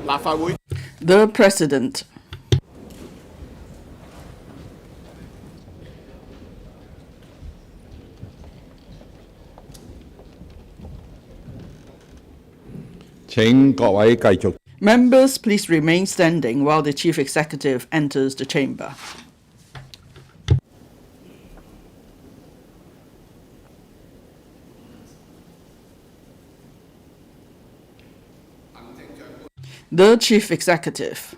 The President. 請各位繼續。 Members, please remain standing while the Chief Executive enters the chamber. The Chief Executive.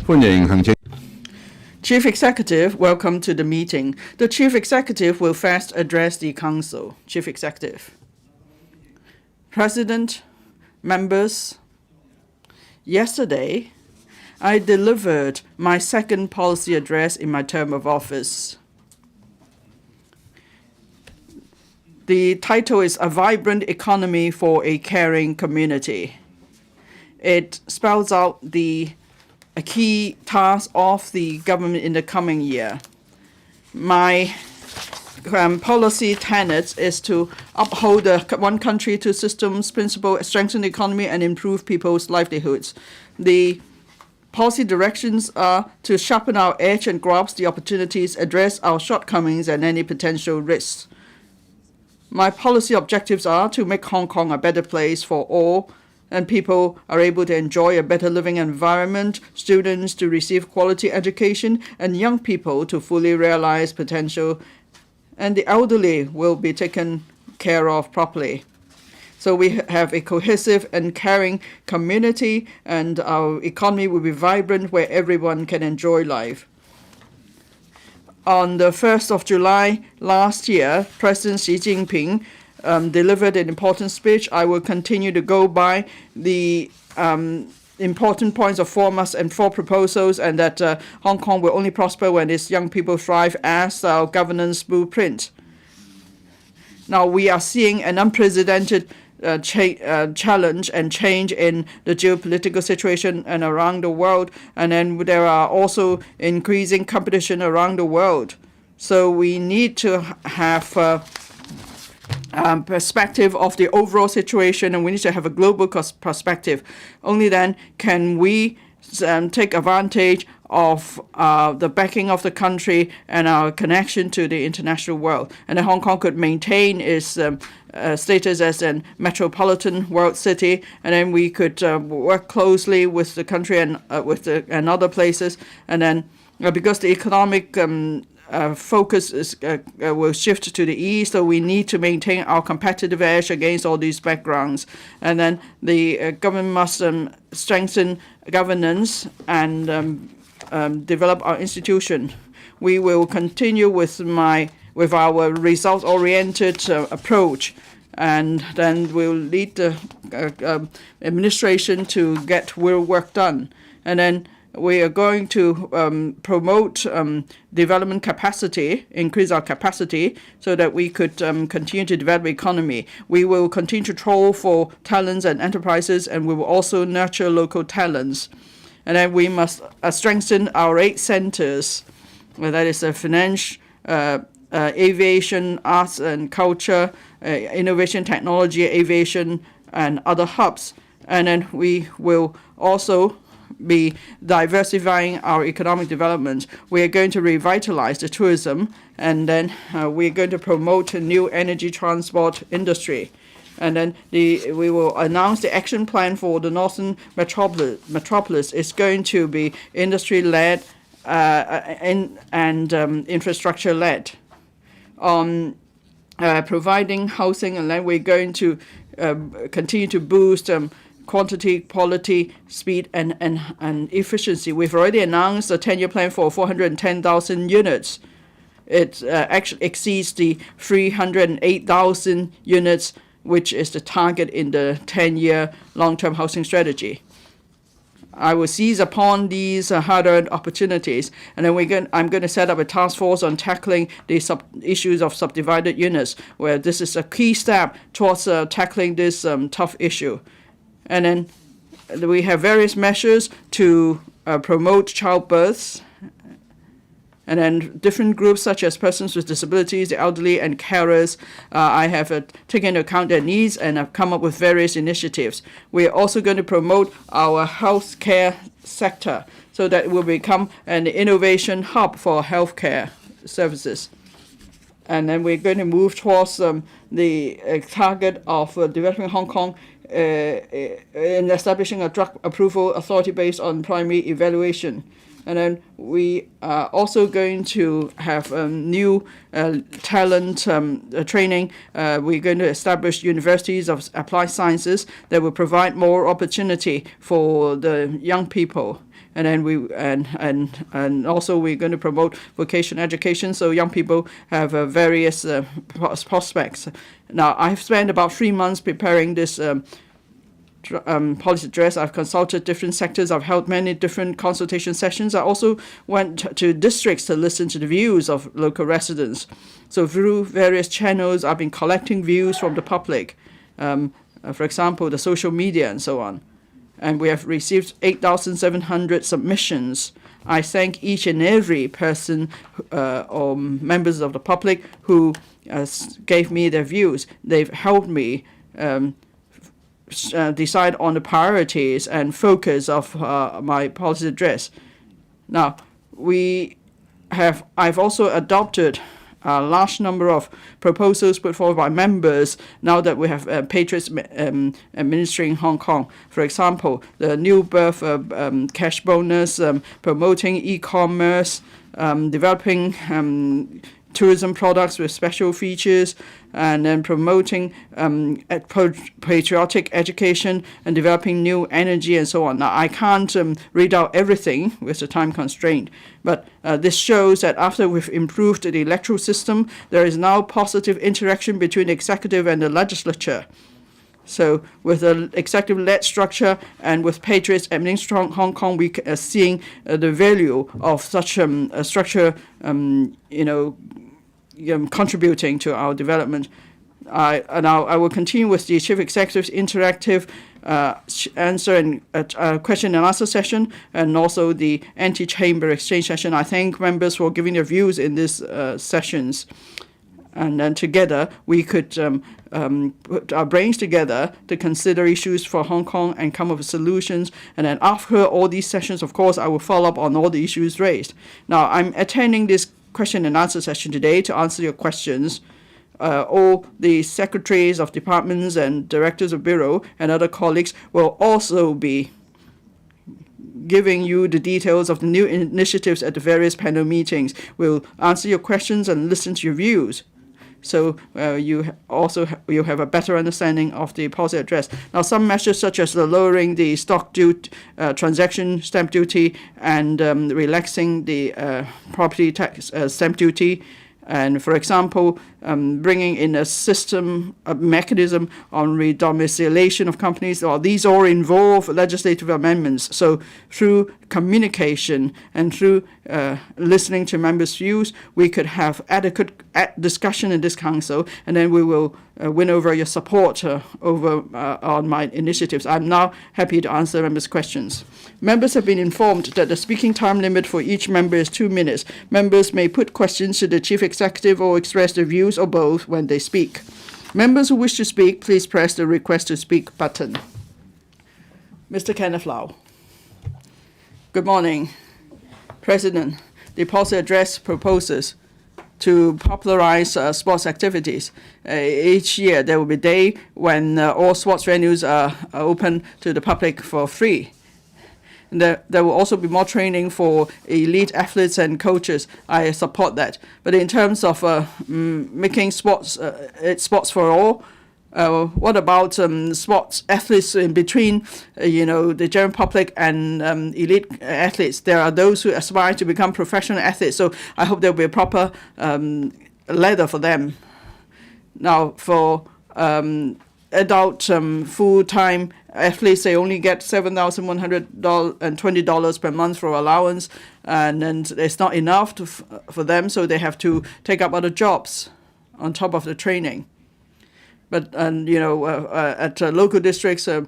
歡迎行政 Chief Executive, welcome to the meeting. The Chief Executive will first address the Council. Chief Executive. President, members, yesterday I delivered my second policy address in my term of office. The title is A Vibrant Economy for a Caring Community. It spells out a key task of the government in the coming year. My policy tenet is to uphold the one country, two systems principle, strengthen the economy, and improve people's livelihoods. The policy directions are to sharpen our edge and grasp the opportunities, address our shortcomings and any potential risks. My policy objectives are to make Hong Kong a better place for all, and people are able to enjoy a better living environment, students to receive quality education, and young people to fully realize potential, and the elderly will be taken care of properly. So we have a cohesive and caring community, and our economy will be vibrant where everyone can enjoy life. On the 1st of July last year, President Xi Jinping delivered an important speech. I will continue to go by the important points of 4 must and 4 proposals, and that Hong Kong will only prosper when its young people thrive as our governance blueprint. Now we are seeing an unprecedented challenge and change in the geopolitical situation and around the world, and then there are also increasing competition around the world. So we need to have perspective of the overall situation, and we need to have a global perspective. Only then can we take advantage of the backing of the country and our connection to the international world. And then Hong Kong could maintain its status as a metropolitan world city, and then we could work closely with the country and and other places. And then because the economic focus will shift to the east, so we need to maintain our competitive edge against all these backgrounds. And then the government must strengthen governance and develop our institution. We will continue with our results-oriented approach, and then we'll lead the administration to get real work done. And then we are going to promote development capacity, increase our capacity, so that we could continue to develop the economy. We will continue to troll for talents and enterprises, and we will also nurture local talents. And then we must strengthen our 8 centers, that is finance, aviation, arts and culture, innovation, technology, aviation, and other hubs. And then we will also be diversifying our economic development. We are going to revitalize the tourism, and then we are going to promote a new energy transport industry. And then we will announce the action plan for the Northern Metropolis. It's going to be industry-led and infrastructure-led. On providing housing, and then we're going to continue to boost quantity, quality, speed, and efficiency. We've already announced a 10-year plan for 410,000 units. It actually exceeds the 308,000 units, which is the target in the 10-year long-term housing strategy. I will seize upon these hard-earned opportunities, and then I'm going to set up a task force on tackling the issues of subdivided units, where this is a key step towards tackling this tough issue. And then we have various measures to promote childbirths, and then different groups such as persons with disabilities, the elderly, and carers. I have taken into account their needs and have come up with various initiatives. We are also going to promote our healthcare sector so that it will become an innovation hub for healthcare services. And then we're going to move towards the target of developing Hong Kong in establishing a drug approval authority based on primary evaluation. And then we are also going to have new talent training. We're going to establish universities of applied sciences that will provide more opportunity for the young people. And then and also we're going to promote vocational education so young people have various prospects. Now, I've spent about 3 months preparing this policy address. I've consulted different sectors. I've held many different consultation sessions. I also went to districts to listen to the views of local residents. So through various channels, I've been collecting views from the public, for example, the social media and so on. And we have received 8,700 submissions. I thank each and every person or members of the public who gave me their views. They've helped me decide on the priorities and focus of my policy address. Now, I've also adopted a large number of proposals put forward by members now that we have patriots administering Hong Kong. For example, the new birth cash bonus, promoting e-commerce, developing tourism products with special features, and then promoting patriotic education and developing new energy and so on. Now, I can't read out everything with the time constraint, but this shows that after we've improved the electoral system, there is now positive interaction between the executive and the legislature. So with the executive-led structure and with patriots administering Hong Kong, we are seeing the value of such a structure, contributing to our development. I will continue with the Chief Executive's interactive answer and question and answer session, and also the anti-chamber exchange session. I thank members for giving their views in these sessions. And then together we could put our brains together to consider issues for Hong Kong and come up with solutions. And then after all these sessions, of course, I will follow up on all the issues raised. Now, I'm attending this question and answer session today to answer your questions. All the secretaries of departments and directors of bureau and other colleagues will also be giving you the details of the new initiatives at the various panel meetings. We'll answer your questions and listen to your views. So you have a better understanding of the policy address. Now, some measures such as the lowering the stock duty, transaction stamp duty, and relaxing the property tax stamp duty, and for example, bringing in a mechanism on redomiciliation of companies. Well, these all involve legislative amendments. So through communication and through listening to members' views, we could have adequate discussion in this council, and then we will win over your support on my initiatives. I'm now happy to answer members' questions. Members have been informed that the speaking time limit for each member is 2 minutes. Members may put questions to the Chief Executive or express their views or both when they speak. Members who wish to speak, please press the Request to Speak button. Mr. Kenneth Lau. Good morning, President. The policy address proposes to popularize sports activities. Each year there will be a day when all sports venues are open to the public for free. And there will also be more training for elite athletes and coaches. I support that. But in terms of making sports for all, what about sports athletes in between, the general public and elite athletes? There are those who aspire to become professional athletes, so I hope there will be a proper ladder for them. Now, for adult full-time athletes, they only get $7,120 per month for allowance, and then it's not enough for them, so they have to take up other jobs on top of the training. But at local districts or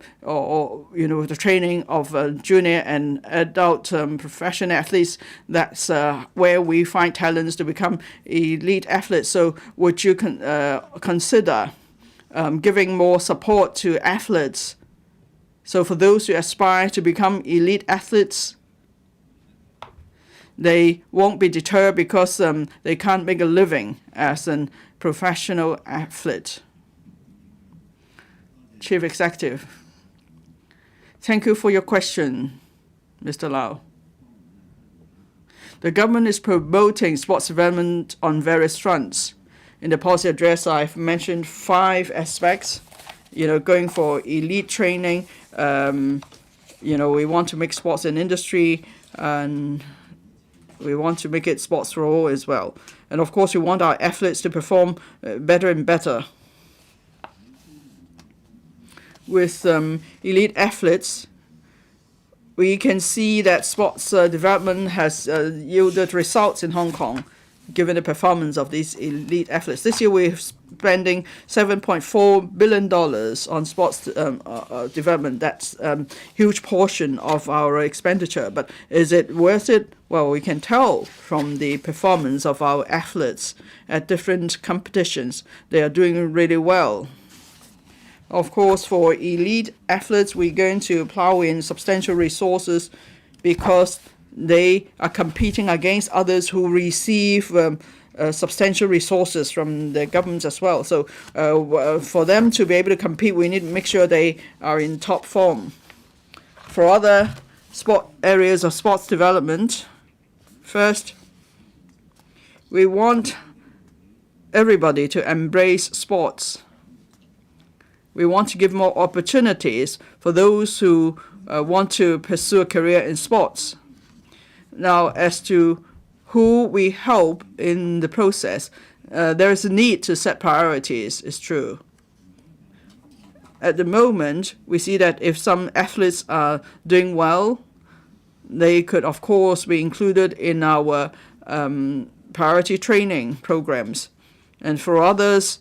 the training of junior and adult professional athletes, that's where we find talents to become elite athletes. So would you consider giving more support to athletes? So for those who aspire to become elite athletes, they won't be deterred because they can't make a living as a professional athlete. Chief Executive. Thank you for your question, Mr. Lau. The government is promoting sports development on various fronts. In the policy address, I've mentioned 5 aspects. Going for elite training. We want to make sports an industry, and we want to make it sports for all as well. And of course, we want our athletes to perform better and better. With elite athletes, we can see that sports development has yielded results in Hong Kong, given the performance of these elite athletes. This year we're spending $7.4 billion on sports development. That's a huge portion of our expenditure. But is it worth it? Well, we can tell from the performance of our athletes at different competitions. They are doing really well. Of course, for elite athletes, we're going to plow in substantial resources because they are competing against others who receive substantial resources from the governments as well. So for them to be able to compete, we need to make sure they are in top form. For other sport areas of sports development, first, we want everybody to embrace sports. We want to give more opportunities for those who want to pursue a career in sports. Now, as to who we help in the process, there is a need to set priorities, it's true. At the moment, we see that if some athletes are doing well, they could, of course, be included in our priority training programs. And for others,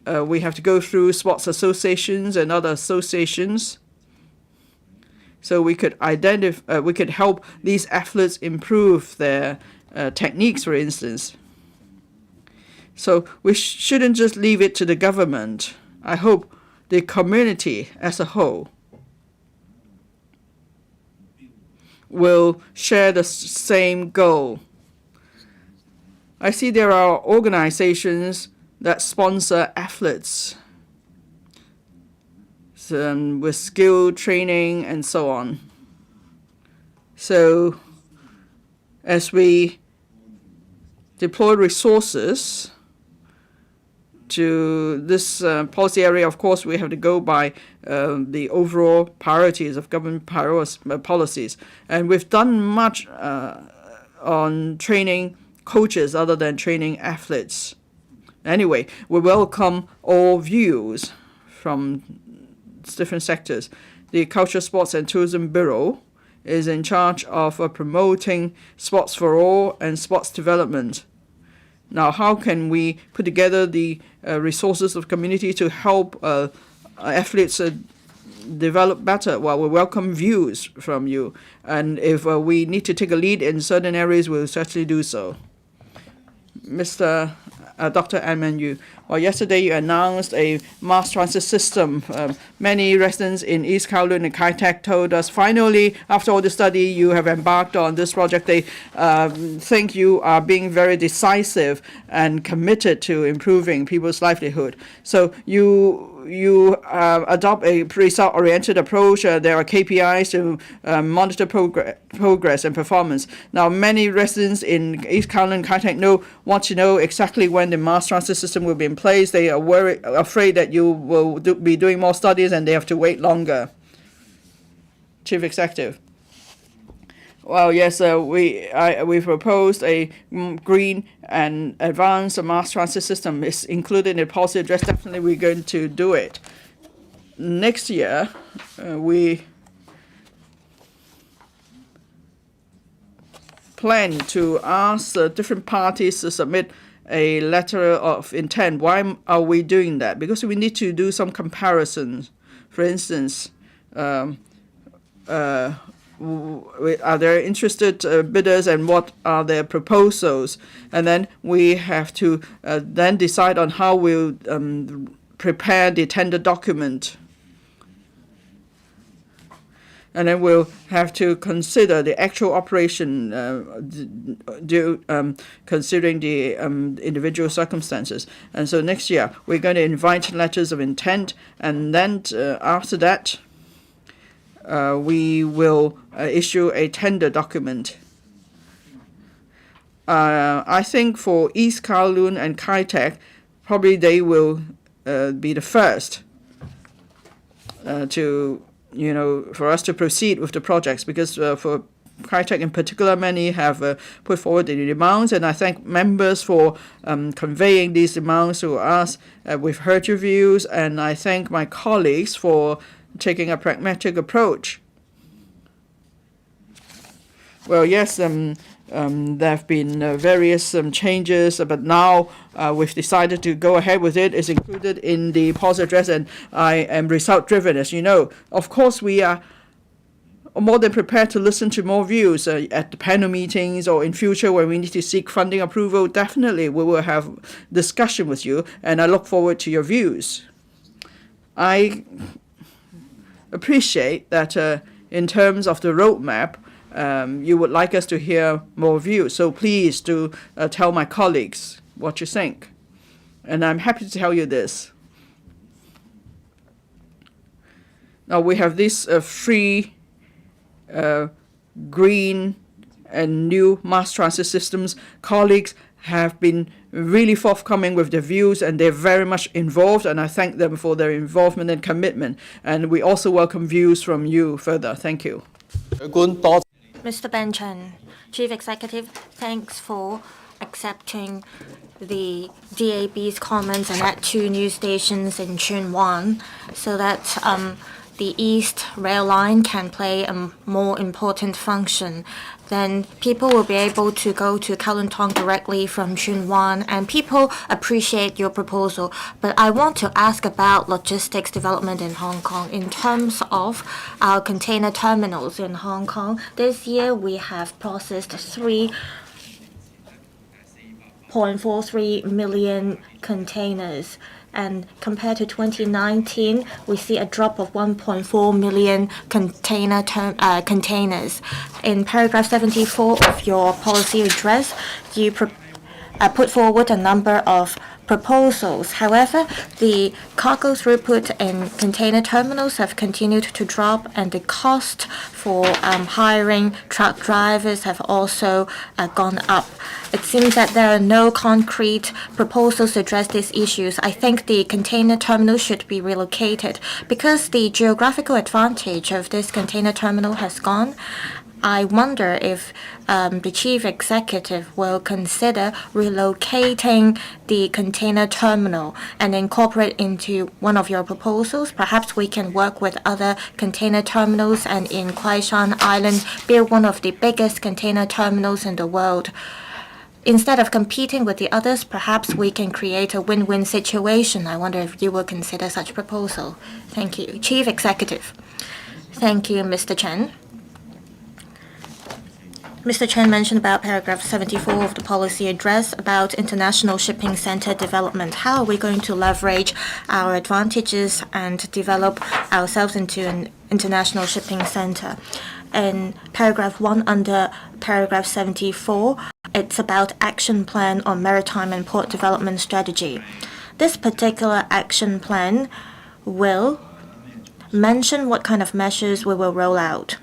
we have to go through sports associations and other associations. So we could we could help these athletes improve their techniques, for instance. So we shouldn't just leave it to the government. I hope the community as a whole will share the same goal. I see there are organizations that sponsor athletes with skill training and so on. So as we deploy resources to this policy area, of course, we have to go by the overall priorities of government policies. And we've done much on training coaches other than training athletes. Anyway, we welcome all views from different sectors. The Culture, Sports and Tourism Bureau is in charge of promoting sports for all and sports development. Now, how can we put together the resources of community to help athletes develop better? Well, we welcome views from you. And if we need to take a lead in certain areas, we'll certainly do so. Dr. Anman Yu, well, yesterday you announced a mass transit system. Many residents in East Kowloon and Kai Tak told us, finally, after all the study you have embarked on this project, they think you are being very decisive and committed to improving people's livelihood. So you adopt a result-oriented approach. There are KPIs to monitor progress and performance. Now, many residents in East Kowloon and Kai Tak want to know exactly when the mass transit system will be in place. They are afraid that you will be doing more studies and they have to wait longer. Chief Executive. Well, yes, we proposed a green and advanced mass transit system. It's included in the policy address. Definitely, we're going to do it. next year, we plan to ask different parties to submit a letter of intent. Why are we doing that? Because we need to do some comparisons. For instance, are there interested bidders and what are their proposals? And then we have to then decide on how we'll prepare the tender document. And then we'll have to consider the actual operation, considering the individual circumstances. And so next year, we're going to invite letters of intent, and then after that, we will issue a tender document. I think for East Kowloon and Kai Tak, probably they will be the first for us to proceed with the projects, because for Kai Tak in particular, many have put forward the demands, and I thank members for conveying these demands to us. We've heard your views, and I thank my colleagues for taking a pragmatic approach. Well, yes, there have been various changes, but now we've decided to go ahead with it. It's included in the policy address, and I am result-driven, as you know. Of course, we are more than prepared to listen to more views at the panel meetings or in future when we need to seek funding approval. Definitely, we will have discussion with you, and I look forward to your views. I appreciate that in terms of the roadmap, you would like us to hear more views. So please do tell my colleagues what you think. And I'm happy to tell you this. Now we have these free, green and new mass transit systems. Colleagues have been really forthcoming with their views, and they're very much involved, and I thank them for their involvement and commitment. And we also welcome views from you further. Thank you. Mr. Ben Chen, Chief Executive, thanks for accepting the DAB's comments and add 2 new stations in Tsuen Wan so that the East Rail Line can play a more important function. Then people will be able to go to Kowloon Tong directly from Tsuen Wan, and people appreciate your proposal. But I want to ask about logistics development in Hong Kong in terms of our container terminals in Hong Kong. This year we have processed 3.43 million containers. And compared to 2019, we see a drop of 1.4 million containers. In paragraph 74 of your policy address, you put forward a number of proposals. However, the cargo throughput in container terminals have continued to drop, and the cost for hiring truck drivers have also gone up. It seems that there are no concrete proposals to address these issues. I think the container terminal should be relocated. Because the geographical advantage of this container terminal has gone, I wonder if the Chief Executive will consider relocating the container terminal and incorporate into one of your proposals. Perhaps we can work with other container terminals and in Kwai Shan Island build one of the biggest container terminals in the world. Instead of competing with the others, perhaps we can create a win-win situation. I wonder if you will consider such proposal. Thank you. Chief Executive. Thank you, Mr. Chen. Mr. Chen mentioned about paragraph 74 of the policy address about international shipping center development. How are we going to leverage our advantages and develop ourselves into an international shipping center? In paragraph 1 under paragraph 74, it's about action plan on maritime and port development strategy. This particular action plan will mention what kind of measures we will roll out.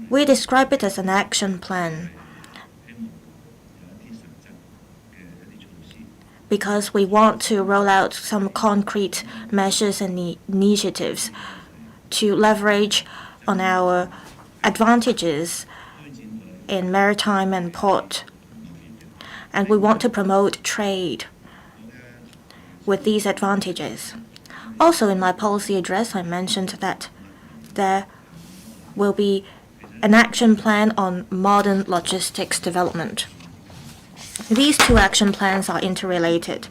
We describe it as an action plan because we want to roll out some concrete measures and initiatives to leverage on our advantages in maritime and port. And we want to promote trade with these advantages. Also, in my policy address, I mentioned that there will be an action plan on modern logistics development. These two action plans are interrelated.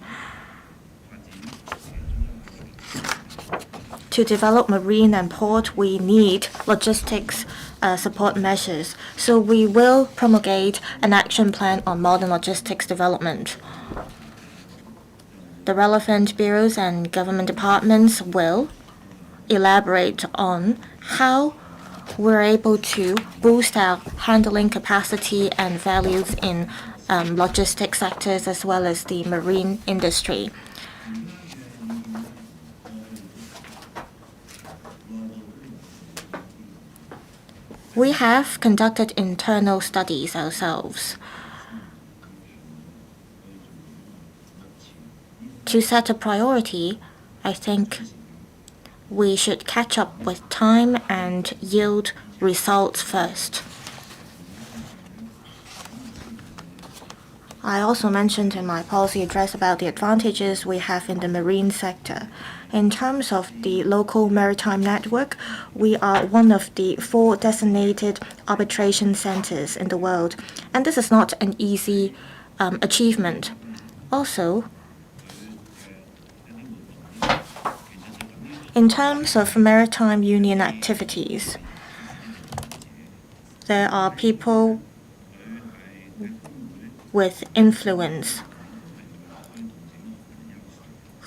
To develop marine and port, we need logistics support measures. So we will promulgate an action plan on modern logistics development. The relevant bureaus and government departments will elaborate on how we're able to boost our handling capacity and values in logistics sectors as well as the marine industry. We have conducted internal studies ourselves to set a priority. I think we should catch up with time and yield results first. I also mentioned in my policy address about the advantages we have in the marine sector. In terms of the local maritime network, we are one of the 4 designated arbitration centers in the world, and this is not an easy achievement. Also, in terms of maritime union activities, there are people with influence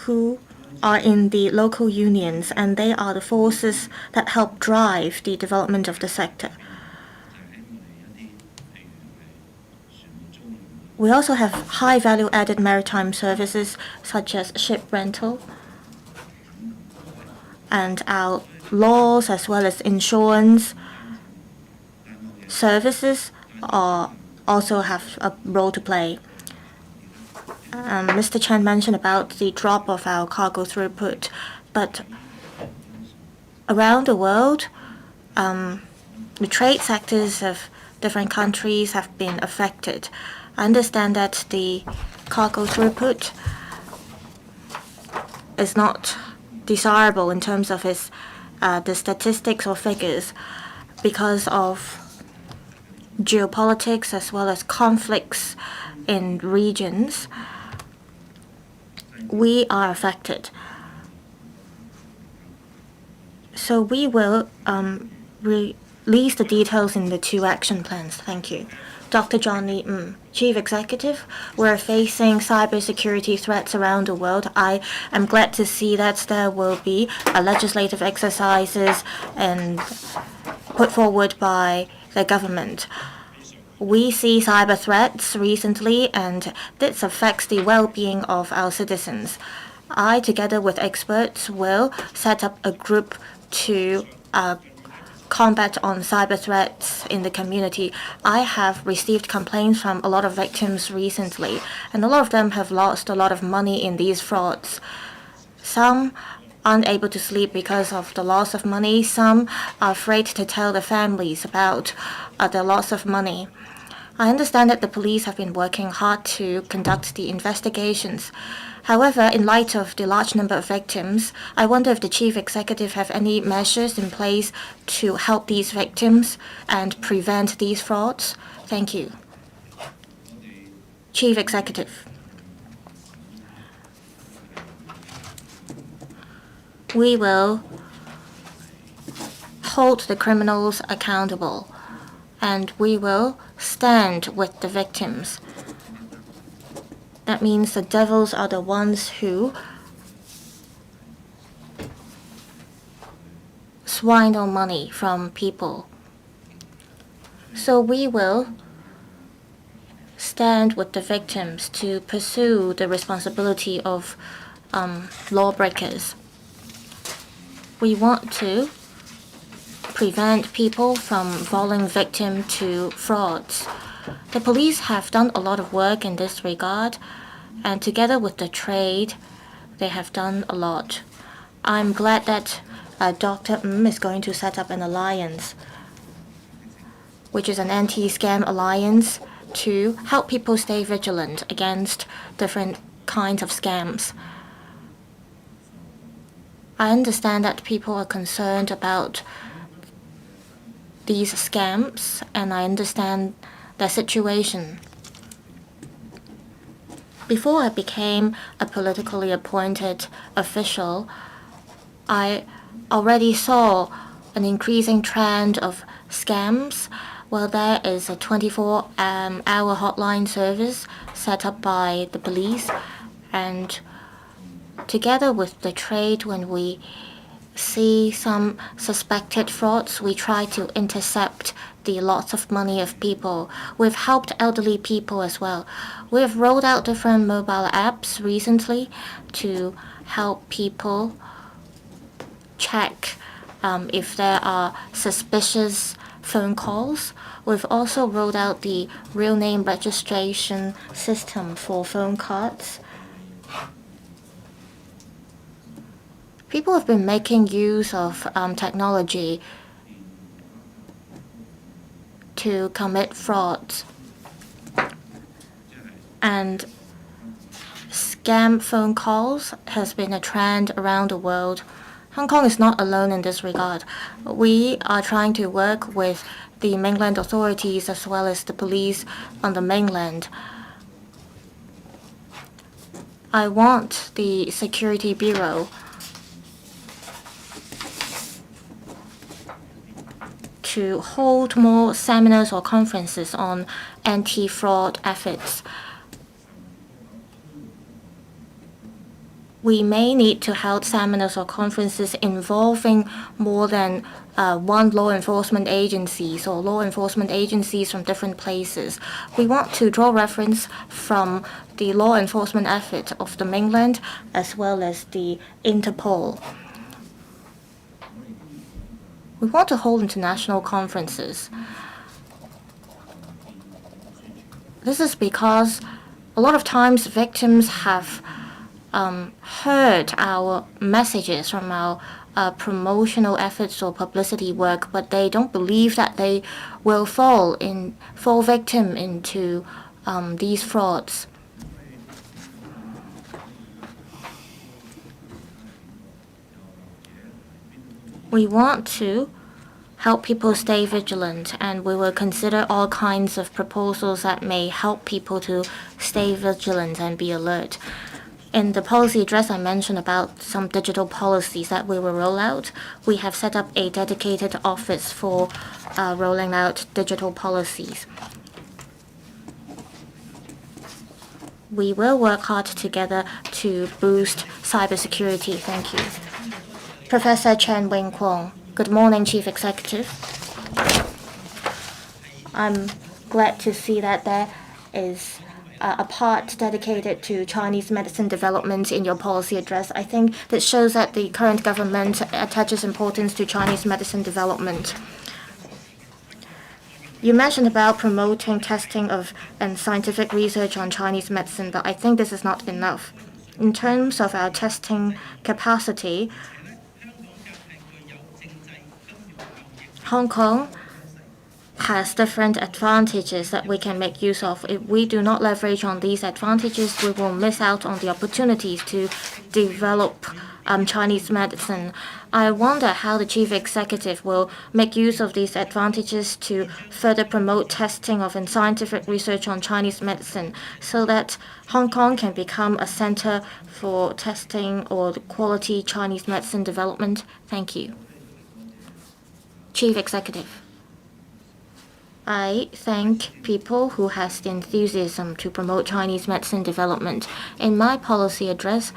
who are in the local unions, and they are the forces that help drive the development of the sector. We also have high value-added maritime services such as ship rental, and our laws as well as insurance services also have a role to play. Mr. Chen mentioned about the drop of our cargo throughput, but around the world, the trade sectors of different countries have been affected. I understand that the cargo throughput is not desirable in terms of the statistics or figures because of geopolitics as well as conflicts in regions. We are affected. So we will release the details in the 2 action plans. Thank you. Dr. John Lee, Chief Executive, we're facing cybersecurity threats around the world. I am glad to see that there will be legislative exercises and put forward by the government. We see cyber threats recently, and this affects the well-being of our citizens. I, together with experts, will set up a group to combat on cyber threats in the community. I have received complaints from a lot of victims recently, and a lot of them have lost a lot of money in these frauds. Some aren't able to sleep because of the loss of money. Some are afraid to tell their families about the loss of money. I understand that the police have been working hard to conduct the investigations. However, in light of the large number of victims, I wonder if the Chief Executive have any measures in place to help these victims and prevent these frauds. Thank you. Chief Executive. We will hold the criminals accountable, and we will stand with the victims. That means the devils are the ones who swindle money from people. So we will stand with the victims to pursue the responsibility of lawbreakers. We want to prevent people from falling victim to frauds. The police have done a lot of work in this regard, and together with the trade, they have done a lot. I'm glad that Dr. is going to set up an alliance, which is an anti-scam alliance to help people stay vigilant against different kinds of scams. I understand that people are concerned about these scams, and I understand their situation. Before I became a politically appointed official, I already saw an increasing trend of scams. Well, there is a 24-hour hotline service set up by the police, and together with the trade, when we see some suspected frauds, we try to intercept the lots of money of people. We've helped elderly people as well. We've rolled out different mobile apps recently to help people check if there are suspicious phone calls. We've also rolled out the real name registration system for phone cards. People have been making use of technology to commit frauds. And scam phone calls has been a trend around the world. Hong Kong is not alone in this regard. We are trying to work with the mainland authorities as well as the police on the mainland. I want the Security Bureau to hold more seminars or conferences on anti-fraud efforts. We may need to hold seminars or conferences involving more than one law enforcement agencies or law enforcement agencies from different places. We want to draw reference from the law enforcement effort of the mainland as well as the Interpol. We want to hold international conferences. This is because a lot of times victims have heard our messages from our promotional efforts or publicity work, but they don't believe that they will fall victim into these frauds. We want to help people stay vigilant, and we will consider all kinds of proposals that may help people to stay vigilant and be alert. In the policy address, I mentioned about some digital policies that we will roll out. We have set up a dedicated office for rolling out digital policies. We will work hard together to boost cybersecurity. Thank you. Professor Chen Wing-Kwong. Good morning, Chief Executive. I'm glad to see that there is a part dedicated to Chinese medicine development in your policy address. I think that shows that the current government attaches importance to Chinese medicine development. You mentioned about promoting testing of and scientific research on Chinese medicine, but I think this is not enough. In terms of our testing capacity, Hong Kong has different advantages that we can make use of. If we do not leverage on these advantages, we will miss out on the opportunities to develop Chinese medicine. I wonder how the Chief Executive will make use of these advantages to further promote testing of and scientific research on Chinese medicine so that Hong Kong can become a center for testing or quality Chinese medicine development. Thank you. Chief Executive. I thank people who has the enthusiasm to promote Chinese medicine development. In my policy address,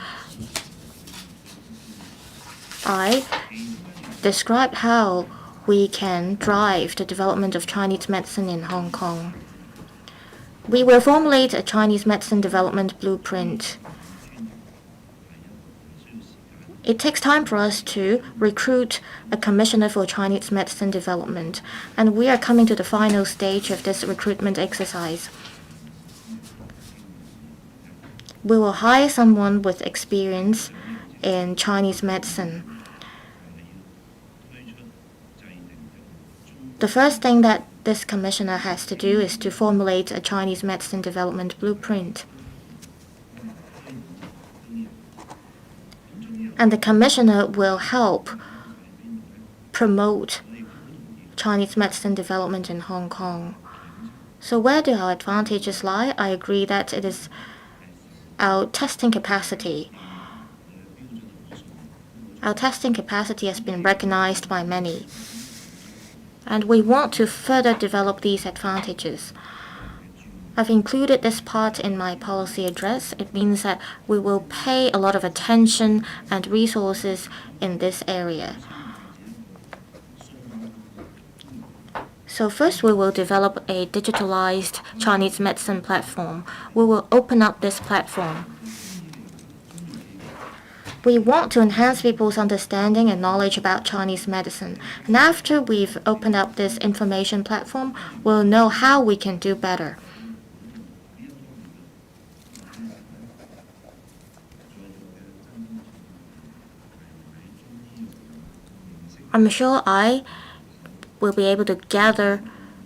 I described how we can drive the development of Chinese medicine in Hong Kong. We will formulate a Chinese medicine development blueprint. It takes time for us to recruit a commissioner for Chinese medicine development, and we are coming to the final stage of this recruitment exercise. We will hire someone with experience in Chinese medicine. The first thing that this commissioner has to do is to formulate a Chinese medicine development blueprint. And the commissioner will help promote Chinese medicine development in Hong Kong. So where do our advantages lie? I agree that it is our testing capacity. Our testing capacity has been recognized by many, and we want to further develop these advantages. I've included this part in my policy address. It means that we will pay a lot of attention and resources in this area. So first, we will develop a digitalized Chinese medicine platform. We will open up this platform. We want to enhance people's understanding and knowledge about Chinese medicine. And after we've opened up this information platform, we'll know how we can do better. I'm sure I will be able to gather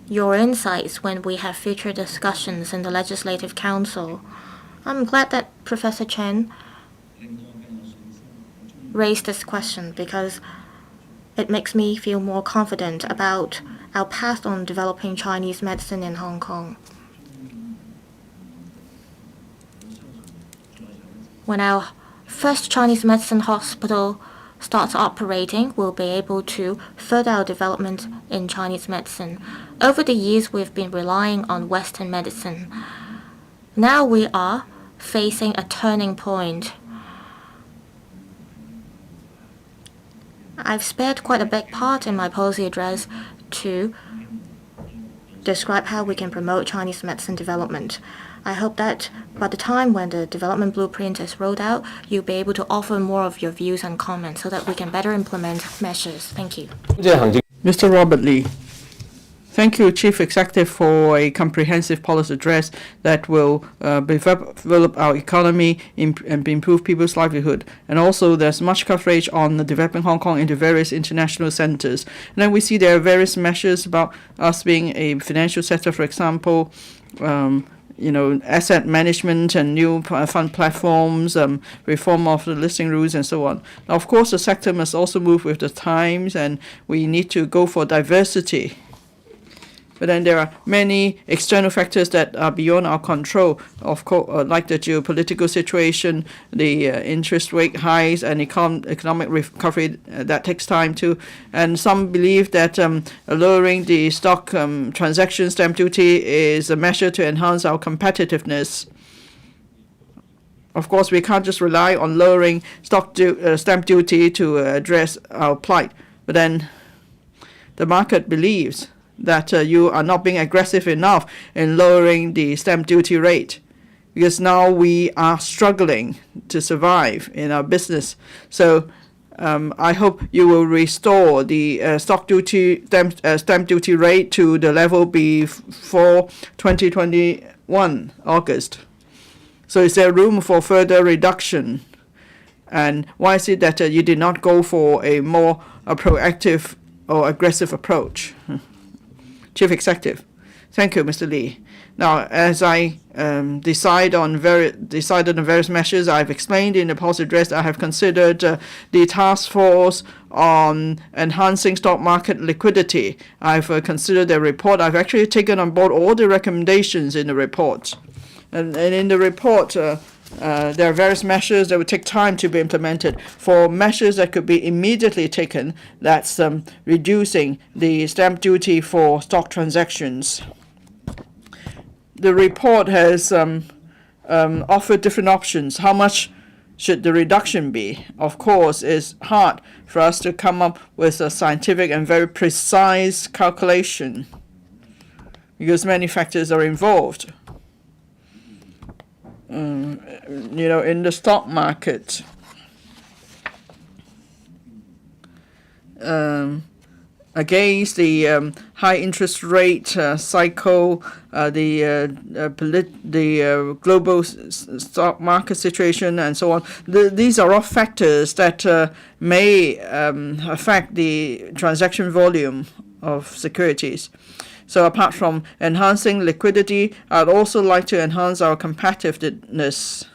your insights when we have future discussions in the Legislative Council. I'm glad that Professor Chen raised this question because it makes me feel more confident about our path on developing Chinese medicine in Hong Kong. When our first Chinese medicine hospital starts operating, we'll be able to further our development in Chinese medicine. Over the years, we've been relying on Western medicine. Now we are facing a turning point. I've spared quite a big part in my policy address to describe how we can promote Chinese medicine development. I hope that by the time when the development blueprint is rolled out, you'll be able to offer more of your views and comments so that we can better implement measures. Thank you. Mr. Robert Lee. Thank you, Chief Executive, for a comprehensive policy address that will develop our economy and improve people's livelihood. And also, there's much coverage on developing Hong Kong into various international centers. And then we see there are various measures about us being a financial sector, for example, asset management and new fund platforms, reform of the listing rules, and so on. Now, of course, the sector must also move with the times, and we need to go for diversity. But then there are many external factors that are beyond our control, of course, like the geopolitical situation, the interest rate highs, and economic recovery that takes time too. And some believe that lowering the stock transaction stamp duty is a measure to enhance our competitiveness. Of course, we can't just rely on lowering stamp duty to address our plight. But then the market believes that you are not being aggressive enough in lowering the stamp duty rate, because now we are struggling to survive in our business. So I hope you will restore the stamp duty rate to the level before 2021 August. So is there room for further reduction? And why is it that you did not go for a more proactive or aggressive approach? Chief Executive. Thank you, Mr. Lee. Now, as I decided on various measures I've explained in the policy address, I have considered the task force on enhancing stock market liquidity. I've considered their report. I've actually taken on board all the recommendations in the report. And in the report, there are various measures that would take time to be implemented. For measures that could be immediately taken, that's reducing the stamp duty for stock transactions. The report has offered different options. How much should the reduction be? Of course, it's hard for us to come up with a scientific and very precise calculation because many factors are involved. In the stock market, against the high interest rate cycle, the global stock market situation, and so on. These are all factors that may affect the transaction volume of securities. So apart from enhancing liquidity, I'd also like to enhance our competitiveness.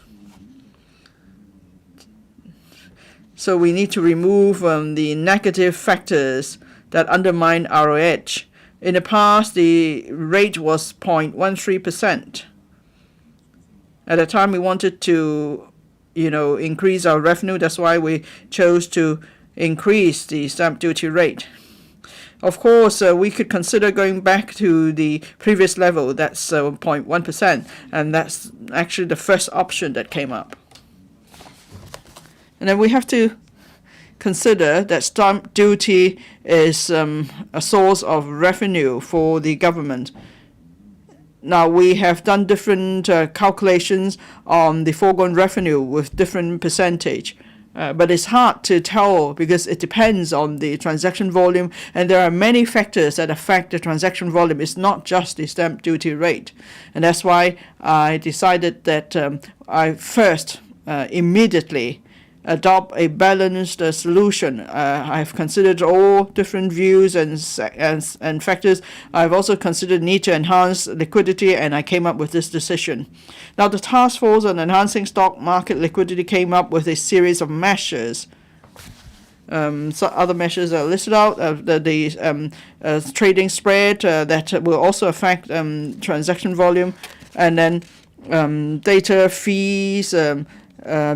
So we need to remove the negative factors that undermine ROH. In the past, the rate was 0.13%. At the time, we wanted to, increase our revenue. That's why we chose to increase the stamp duty rate. Of course, we could consider going back to the previous level, that's 0.1%, and that's actually the first option that came up. And then we have to consider that stamp duty is a source of revenue for the government. Now, we have done different calculations on the foregone revenue with different percentage. But it's hard to tell because it depends on the transaction volume, and there are many factors that affect the transaction volume. It's not just the stamp duty rate. And that's why I decided that I first immediately adopt a balanced solution. I've considered all different views and factors. I've also considered need to enhance liquidity, and I came up with this decision. Now, the task force on enhancing stock market liquidity came up with a series of measures. So other measures are listed out. The trading spread that will also affect transaction volume, and then data fees.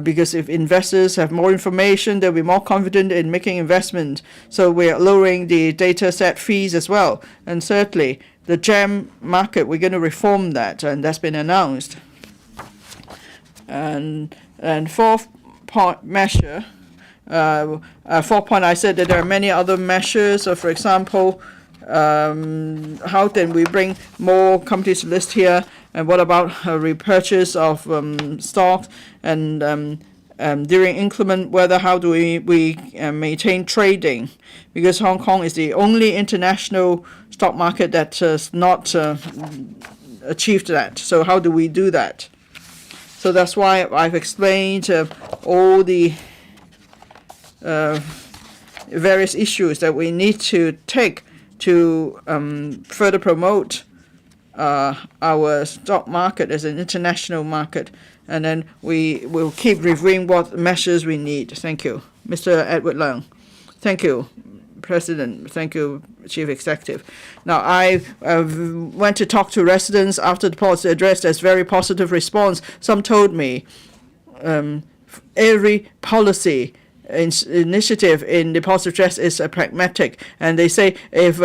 Because if investors have more information, they'll be more confident in making investment. So we're lowering the data set fees as well. And thirdly, the gem market, we're going to reform that, and that's been announced. And fourth point measure, fourth point, I said that there are many other measures. So for example, how can we bring more companies to list here? And what about repurchase of stocks? And during inclement weather, how do we maintain trading? Because Hong Kong is the only international stock market that has not achieved that. So how do we do that? So that's why I've explained all the various issues that we need to take to further promote our stock market as an international market, and then we will keep reviewing what measures we need. Thank you. Mr. Edward Leung. Thank you, President. Thank you, Chief Executive. Now, I went to talk to residents after the policy address. There's very positive response. Some told me every policy initiative in the policy address is pragmatic, and they say if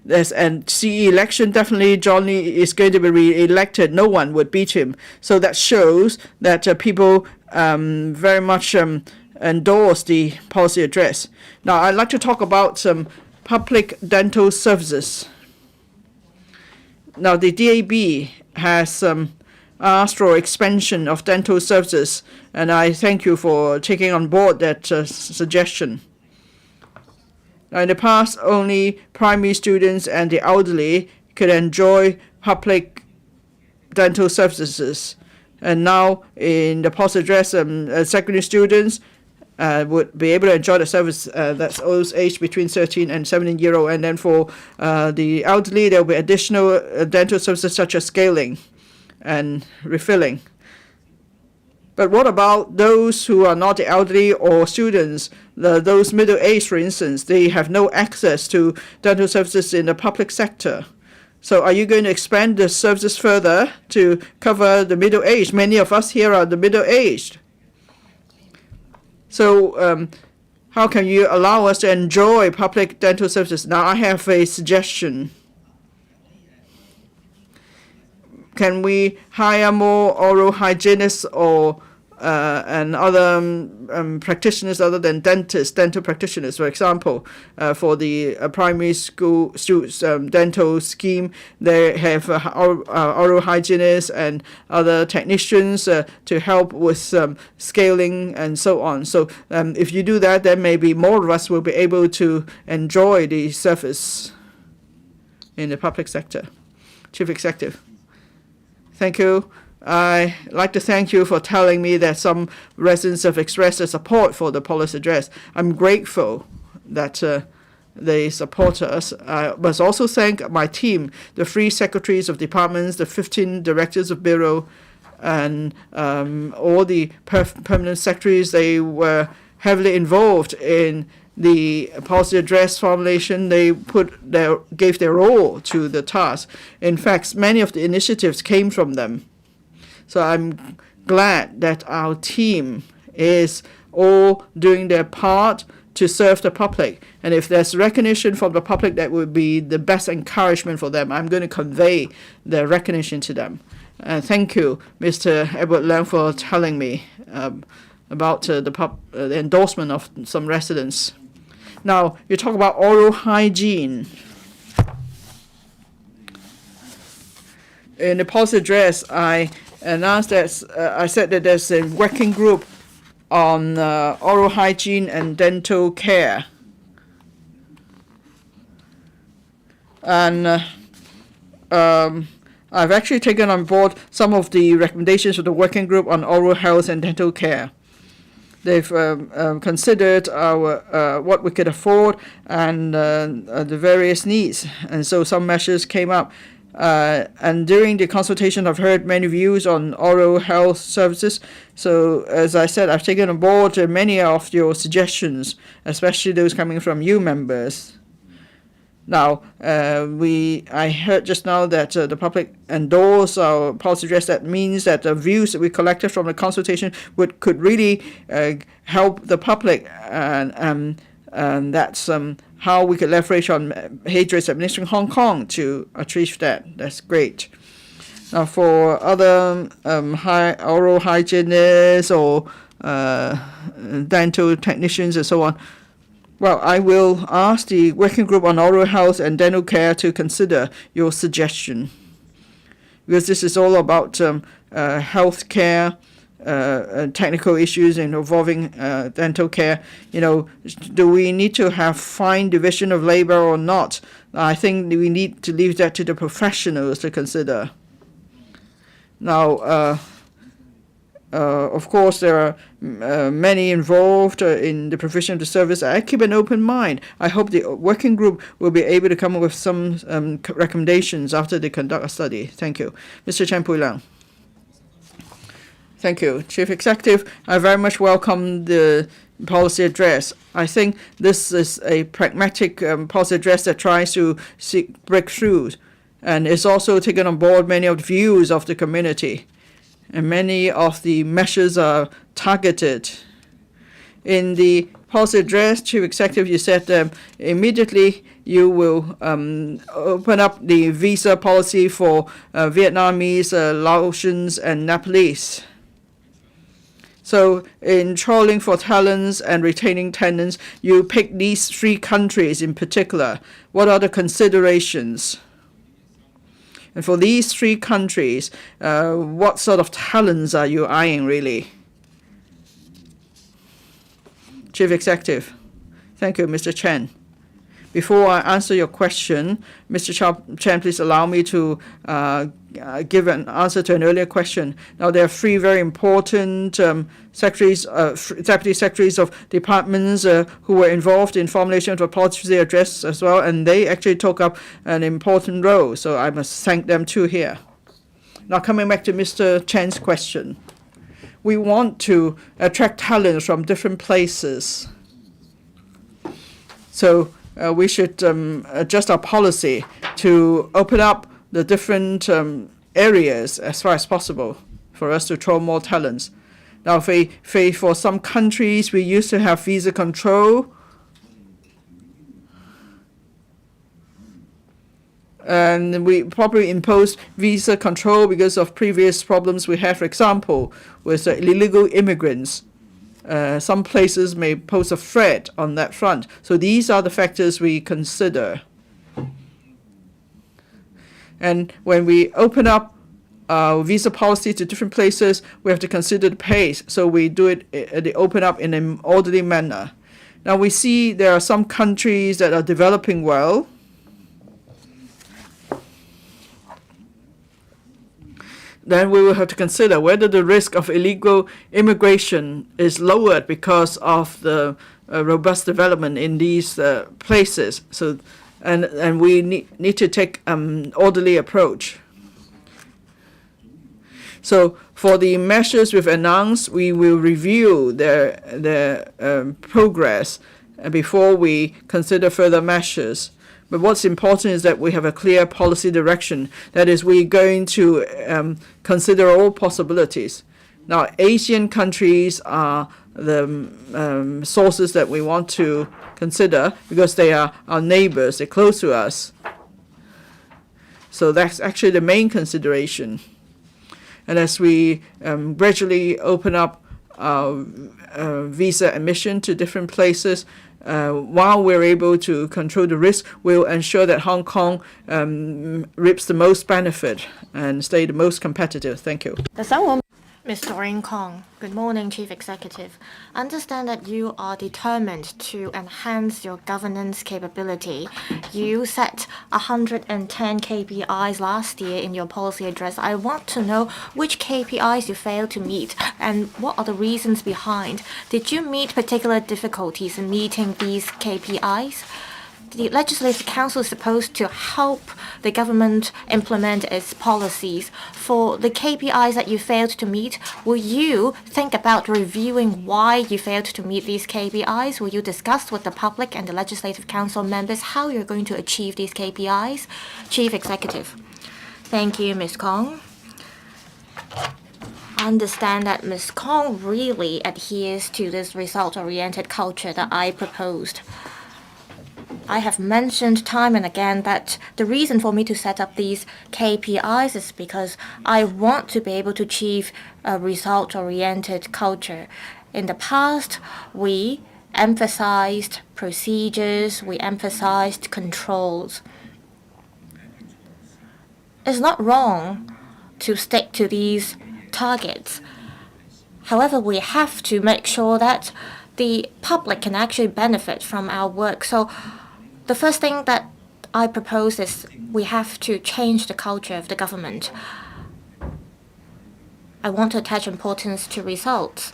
there's a CE election, definitely Johnny is going to be re-elected. No one would beat him. So that shows that people very much endorse the policy address. Now, I'd like to talk about some public dental services. Now, the DAB has asked for expansion of dental services, and I thank you for taking on board that suggestion. Now, in the past, only primary students and the elderly could enjoy public dental services, and now in the policy address, secondary students would be able to enjoy the service. That's those aged between 13 and 17-year-old, and then for the elderly, there will be additional dental services such as scaling and refilling. But what about those who are not the elderly or students, those middle-aged, for instance? They have no access to dental services in the public sector. So are you going to expand the services further to cover the middle-aged? Many of us here are the middle-aged. So how can you allow us to enjoy public dental services? Now, I have a suggestion. Can we hire more oral hygienists or and other practitioners other than dentists, dental practitioners? For example, for the primary school students dental scheme, they have oral hygienists and other technicians to help with scaling and so on. So if you do that, then maybe more of us will be able to enjoy the service in the public sector. Chief Executive. Thank you. I'd like to thank you for telling me that some residents have expressed their support for the policy address. I'm grateful that they support us. I must also thank my team, the 3 secretaries of departments, the 15 directors of bureau, and all the permanent secretaries. They were heavily involved in the policy address formulation. They gave their all to the task. In fact, many of the initiatives came from them. So I'm glad that our team is all doing their part to serve the public. And if there's recognition from the public, that would be the best encouragement for them. I'm going to convey the recognition to them. Thank you, Mr. Edward Leung, for telling me about the endorsement of some residents. Now, you talk about oral hygiene. In the policy address, I announced that I said that there's a working group on oral hygiene and dental care. And I've actually taken on board some of the recommendations of the working group on oral health and dental care. They've considered our what we could afford and the various needs, and so some measures came up. And during the consultation, I've heard many views on oral health services. So, as I said, I've taken on board many of your suggestions, especially those coming from you members. Now, I heard just now that the public endorsed our policy address. That means that the views that we collected from the consultation could really help the public, and that's how we could leverage on Hadrian's administration Hong Kong to achieve that. That's great. Now, for other oral hygienists or dental technicians and so on, well, I will ask the working group on oral health and dental care to consider your suggestion, because this is all about health care, technical issues involving dental care. Do we need to have fine division of labor or not? I think we need to leave that to the professionals to consider. Now, of course, there are many involved in the provision of the service. I keep an open mind. I hope the working group will be able to come up with some recommendations after they conduct a study. Thank you. Mr. Chen Pui-Lang. Thank you, Chief Executive. I very much welcome the policy address. I think this is a pragmatic policy address that tries to seek breakthroughs, and it's also taken on board many of the views of the community. And many of the measures are targeted. In the policy address, Chief Executive, you said immediately you will open up the visa policy for Vietnamese, Laotians, and Nepalese. So in trawling for talents and retaining tenants, you pick these 3 countries in particular. What are the considerations? And for these 3 countries, what sort of talents are you eyeing, really? Chief Executive. Thank you, Mr. Chen. Before I answer your question, Mr. Chen, please allow me to give an answer to an earlier question. Now, there are 3 very important secretaries, deputy secretaries of departments who were involved in formulation of the policy address as well, and they actually took up an important role. So I must thank them too here. Now, coming back to Mr. Chen's question, we want to attract talents from different places. So we should adjust our policy to open up the different areas as far as possible for us to draw more talents. Now, for some countries, we used to have visa control. And we probably imposed visa control because of previous problems we had, for example, with illegal immigrants. Some places may pose a threat on that front. So these are the factors we consider. And when we open up visa policy to different places, we have to consider the pace. So we do it, they open up in an orderly manner. Now we see there are some countries that are developing well. Then we will have to consider whether the risk of illegal immigration is lowered because of the robust development in these places. So, and we need to take an orderly approach. So for the measures we've announced, we will review their progress before we consider further measures. But what's important is that we have a clear policy direction. That is, we're going to consider all possibilities. Now, Asian countries are the sources that we want to consider because they are our neighbors, they're close to us. So that's actually the main consideration. And as we gradually open up our visa admission to different places, while we're able to control the risk, we'll ensure that Hong Kong reaps the most benefit and stay the most competitive. Thank you. Mr. Ring Kong, good morning, Chief Executive. I understand that you are determined to enhance your governance capability. You set 110 KPIs last year in your policy address. I want to know which KPIs you failed to meet and what are the reasons behind. Did you meet particular difficulties in meeting these KPIs? The Legislative Council is supposed to help the government implement its policies. For the KPIs that you failed to meet, will you think about reviewing why you failed to meet these KPIs? Will you discuss with the public and the Legislative Council members how you're going to achieve these KPIs? Chief Executive. Thank you, Ms. Kong. I understand that Ms. Kong really adheres to this result-oriented culture that I proposed. I have mentioned time and again that the reason for me to set up these KPIs is because I want to be able to achieve a result-oriented culture. In the past, we emphasized procedures, we emphasized controls. It's not wrong to stick to these targets. However, we have to make sure that the public can actually benefit from our work. So the first thing that I propose is we have to change the culture of the government. I want to attach importance to results.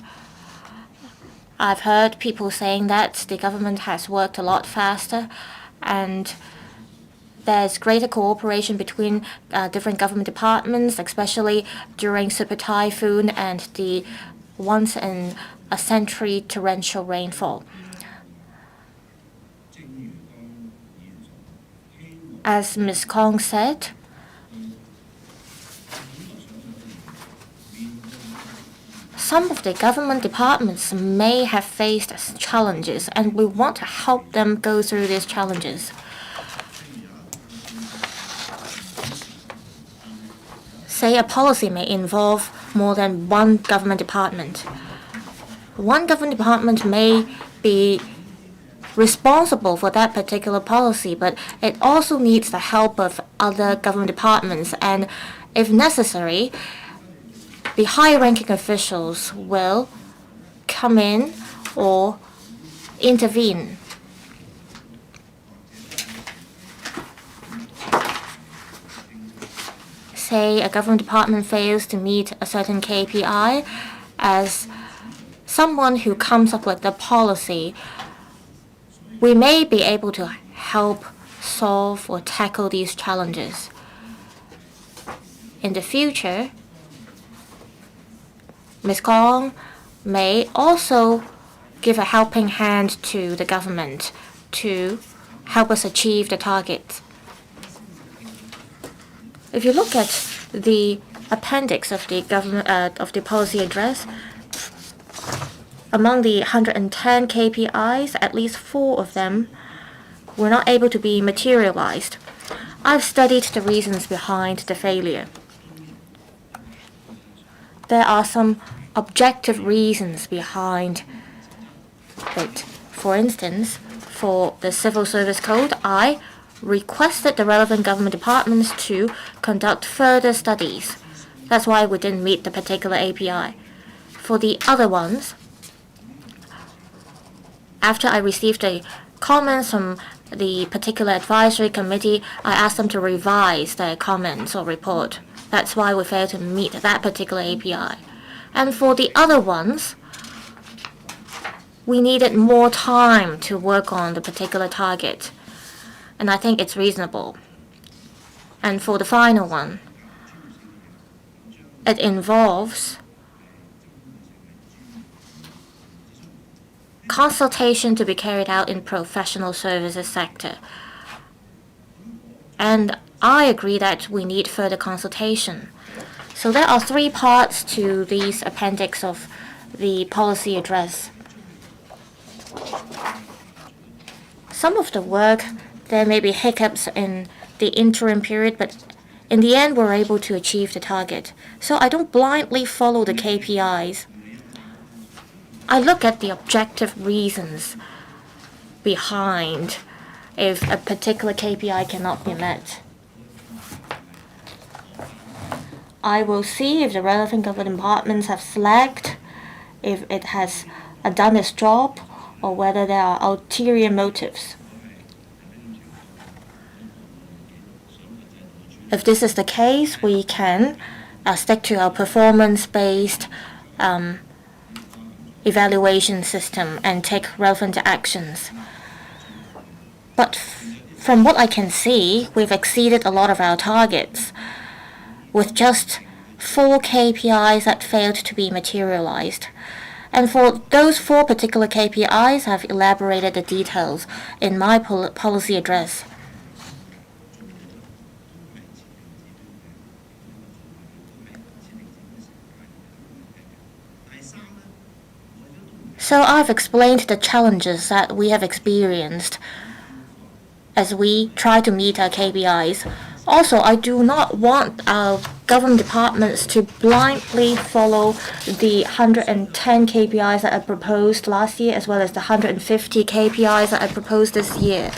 I've heard people saying that the government has worked a lot faster and there's greater cooperation between different government departments, especially during Super Typhoon and the once-in-a-century torrential rainfall. As Ms. Kong said, some of the government departments may have faced challenges, and we want to help them go through these challenges. Say a policy may involve more than one government department. One government department may be responsible for that particular policy, but it also needs the help of other government departments, and if necessary, the high-ranking officials will come in or intervene. Say a government department fails to meet a certain KPI, as someone who comes up with the policy, we may be able to help solve or tackle these challenges. In the future, Ms. Kong may also give a helping hand to the government to help us achieve the targets. If you look at the appendix of the government of the policy address, among the 110 KPIs, at least 4 of them were not able to be materialized. I've studied the reasons behind the failure. There are some objective reasons behind it. For instance, for the Civil Service Code, I requested the relevant government departments to conduct further studies. That's why we didn't meet the particular API. For the other ones, after I received the comments from the particular advisory committee, I asked them to revise their comments or report. That's why we failed to meet that particular API. And for the other ones, we needed more time to work on the particular target. And I think it's reasonable. And for the final one, it involves consultation to be carried out in professional services sector. And I agree that we need further consultation. So there are 3 parts to this appendix of the policy address. Some of the work, there may be hiccups in the interim period, but in the end, we're able to achieve the target. So I don't blindly follow the KPIs. I look at the objective reasons behind if a particular KPI cannot be met. I will see if the relevant government departments have flagged, if it has done its job, or whether there are ulterior motives. If this is the case, we can stick to our performance-based evaluation system and take relevant actions. But from what I can see, we've exceeded a lot of our targets, with just 4 KPIs that failed to be materialized. And for those 4 particular KPIs, I've elaborated the details in my policy address. So I've explained the challenges that we have experienced as we try to meet our KPIs. Also, I do not want our government departments to blindly follow the 110 KPIs that I proposed last year, as well as the 150 KPIs that I proposed this year.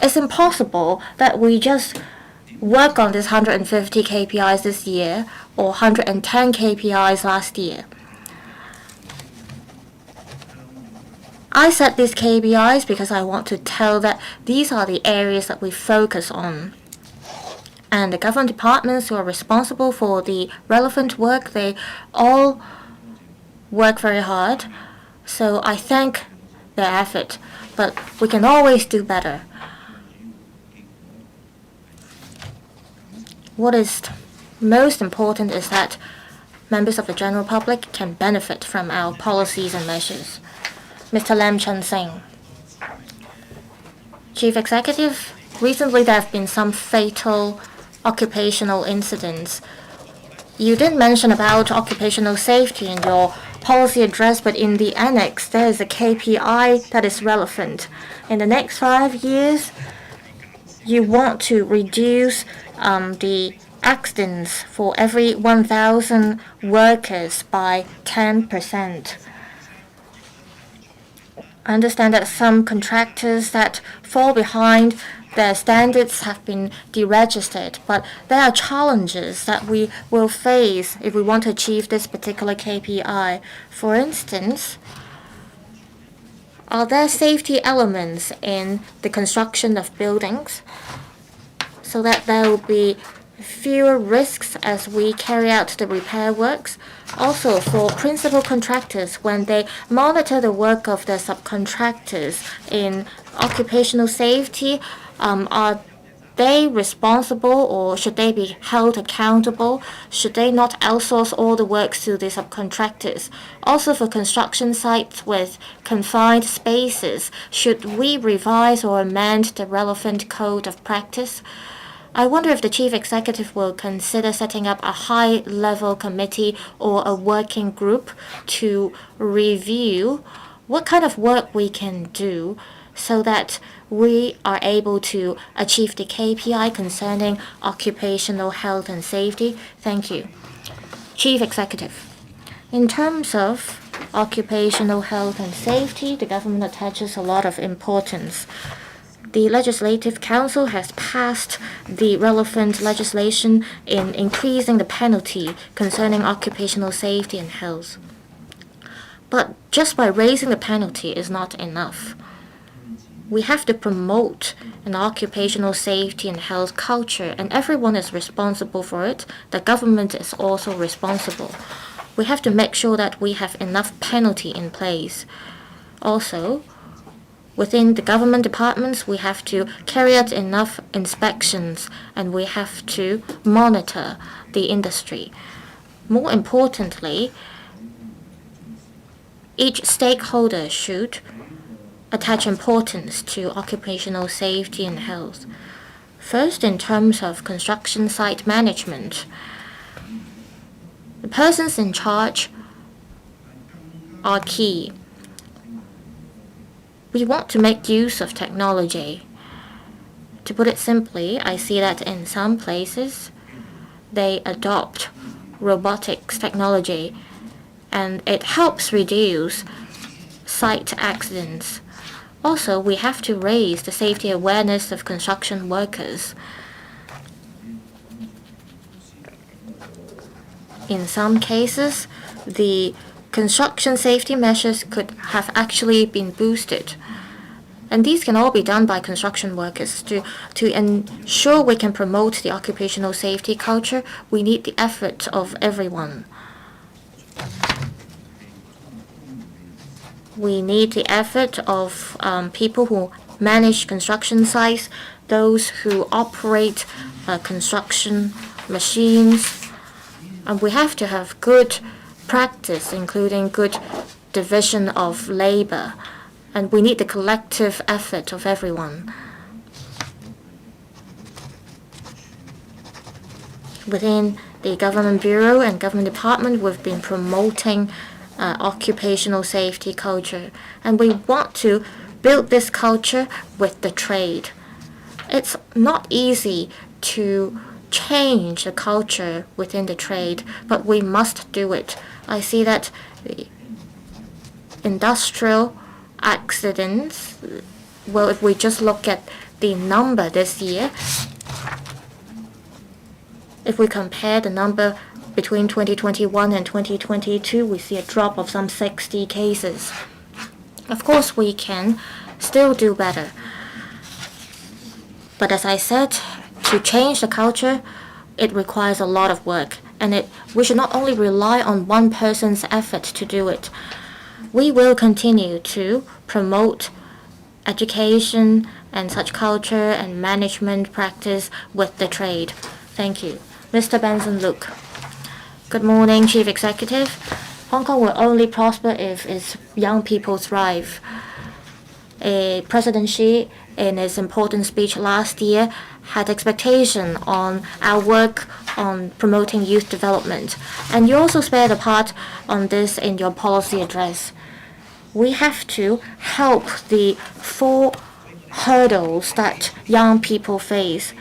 It's impossible that we just work on this 150 KPIs this year or 110 KPIs last year. I set these KPIs because I want to tell that these are the areas that we focus on. And the government departments who are responsible for the relevant work, they all work very hard. So I thank their effort, but we can always do better. What is most important is that members of the general public can benefit from our policies and measures. Mr. Lam Chun Sing. Chief Executive, recently there have been some fatal occupational incidents. You didn't mention about occupational safety in your policy address, but in the annex there is a KPI that is relevant. In the next 5 years, you want to reduce the accidents for every 1,000 workers by 10%. I understand that some contractors that fall behind their standards have been deregistered, but there are challenges that we will face if we want to achieve this particular KPI. For instance, are there safety elements in the construction of buildings so that there will be fewer risks as we carry out the repair works? Also, for principal contractors, when they monitor the work of their subcontractors in occupational safety, are they responsible or should they be held accountable? Should they not outsource all the works to the subcontractors? Also, for construction sites with confined spaces, should we revise or amend the relevant code of practice? I wonder if the Chief Executive will consider setting up a high-level committee or a working group to review what kind of work we can do so that we are able to achieve the KPI concerning occupational health and safety. Thank you. Chief Executive, in terms of occupational health and safety, the government attaches a lot of importance. The Legislative Council has passed the relevant legislation in increasing the penalty concerning occupational safety and health. But just by raising the penalty is not enough. We have to promote an occupational safety and health culture, and everyone is responsible for it. The government is also responsible. We have to make sure that we have enough penalty in place. Also, within the government departments, we have to carry out enough inspections and we have to monitor the industry. More importantly, each stakeholder should attach importance to occupational safety and health. First, in terms of construction site management, the persons in charge are key. We want to make use of technology. To put it simply, I see that in some places they adopt robotics technology, and it helps reduce site accidents. Also, we have to raise the safety awareness of construction workers. In some cases, the construction safety measures could have actually been boosted. And these can all be done by construction workers. To ensure we can promote the occupational safety culture, we need the effort of everyone. We need the effort of people who manage construction sites, those who operate construction machines. And we have to have good practice, including good division of labor. And we need the collective effort of everyone. Within the government bureau and government department, we've been promoting occupational safety culture, and we want to build this culture with the trade. It's not easy to change the culture within the trade, but we must do it. I see that the industrial accidents, well, if we just look at the number this year, if we compare the number between 2021 and 2022, we see a drop of some 60 cases. Of course, we can still do better. But as I said, to change the culture, it requires a lot of work. And we should not only rely on one person's effort to do it. We will continue to promote education and such culture and management practice with the trade. Thank you. Mr. Benson Luke. Good morning, Chief Executive. Hong Kong will only prosper if its young people thrive. President Xi, in his important speech last year, had expectation on our work on promoting youth development. And you also spared a part on this in your policy address. We have to help the 4 hurdles that young people face.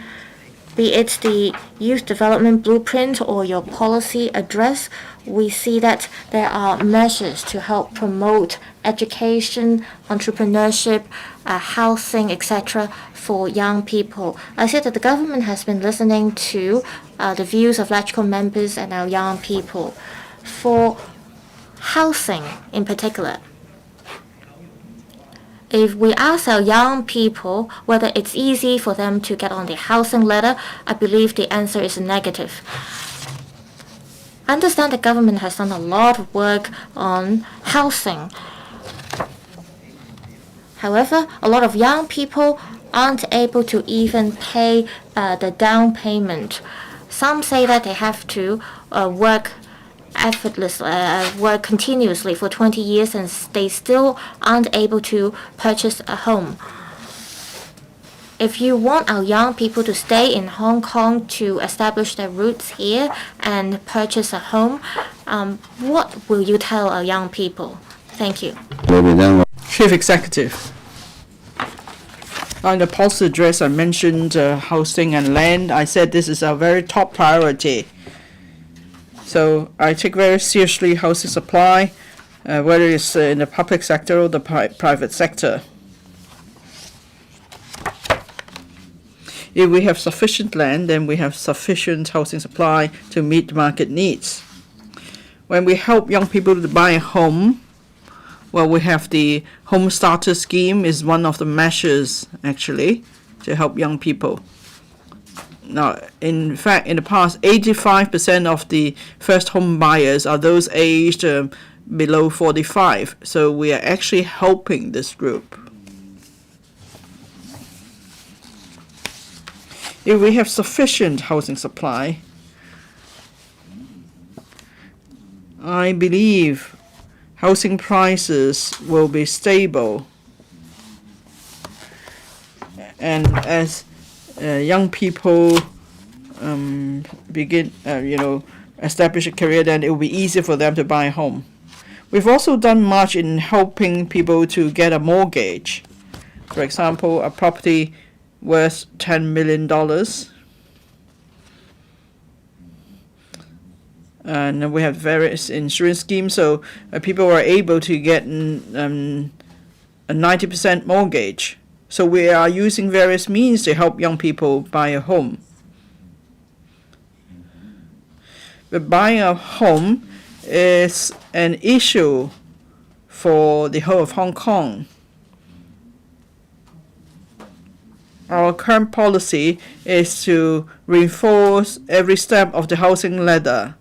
Be it the youth development blueprint or your policy address, we see that there are measures to help promote education, entrepreneurship, housing, etc. for young people. I see that the government has been listening to the views of LegCo members and our young people. For housing in particular, if we ask our young people whether it's easy for them to get on the housing ladder, I believe the answer is negative. I understand the government has done a lot of work on housing. However, a lot of young people aren't able to even pay the down payment. Some say that they have to work continuously for 20 years and they still aren't able to purchase a home. If you want our young people to stay in Hong Kong to establish their roots here and purchase a home, what will you tell our young people? Thank you. Chief Executive. On the policy address, I mentioned housing and land. I said this is our very top priority. So I take very seriously housing supply, whether it's in the public sector or the private sector. If we have sufficient land, then we have sufficient housing supply to meet market needs. When we help young people to buy a home, well, we have the Home Starter Scheme is one of the measures, actually, to help young people. Now, in fact, in the past, 85% of the first home buyers are those aged below 45. So we are actually helping this group. If we have sufficient housing supply, I believe housing prices will be stable. And as young people begin, establish a career, then it will be easier for them to buy a home. We've also done much in helping people to get a mortgage. For example, a property worth $10 million. And we have various insurance schemes, so people are able to get a 90% mortgage. So we are using various means to help young people buy a home. But buying a home is an issue for the whole of Hong Kong. Our current policy is to reinforce every step of the housing ladder.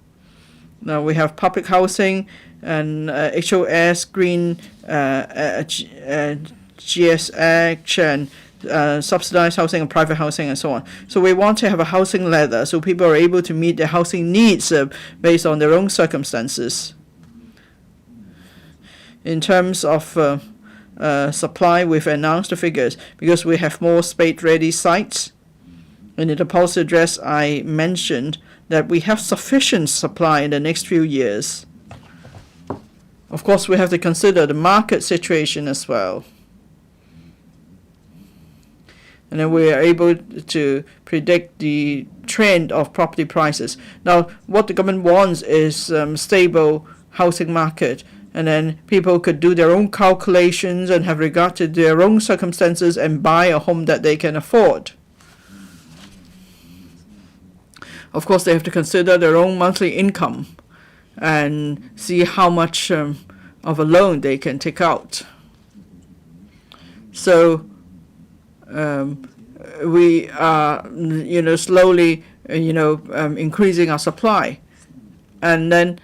Now we have public housing and HOS, green, GSH, and subsidized housing and private housing and so on. So we want to have a housing ladder so people are able to meet their housing needs based on their own circumstances. In terms of supply, we've announced the figures because we have more spade-ready sites. And in the policy address, I mentioned that we have sufficient supply in the next few years. Of course, we have to consider the market situation as well. And then we are able to predict the trend of property prices. Now, what the government wants is stable housing market, and then people could do their own calculations and have regard to their own circumstances and buy a home that they can afford. Of course, they have to consider their own monthly income and see how much of a loan they can take out. So we are, slowly, increasing our supply, and then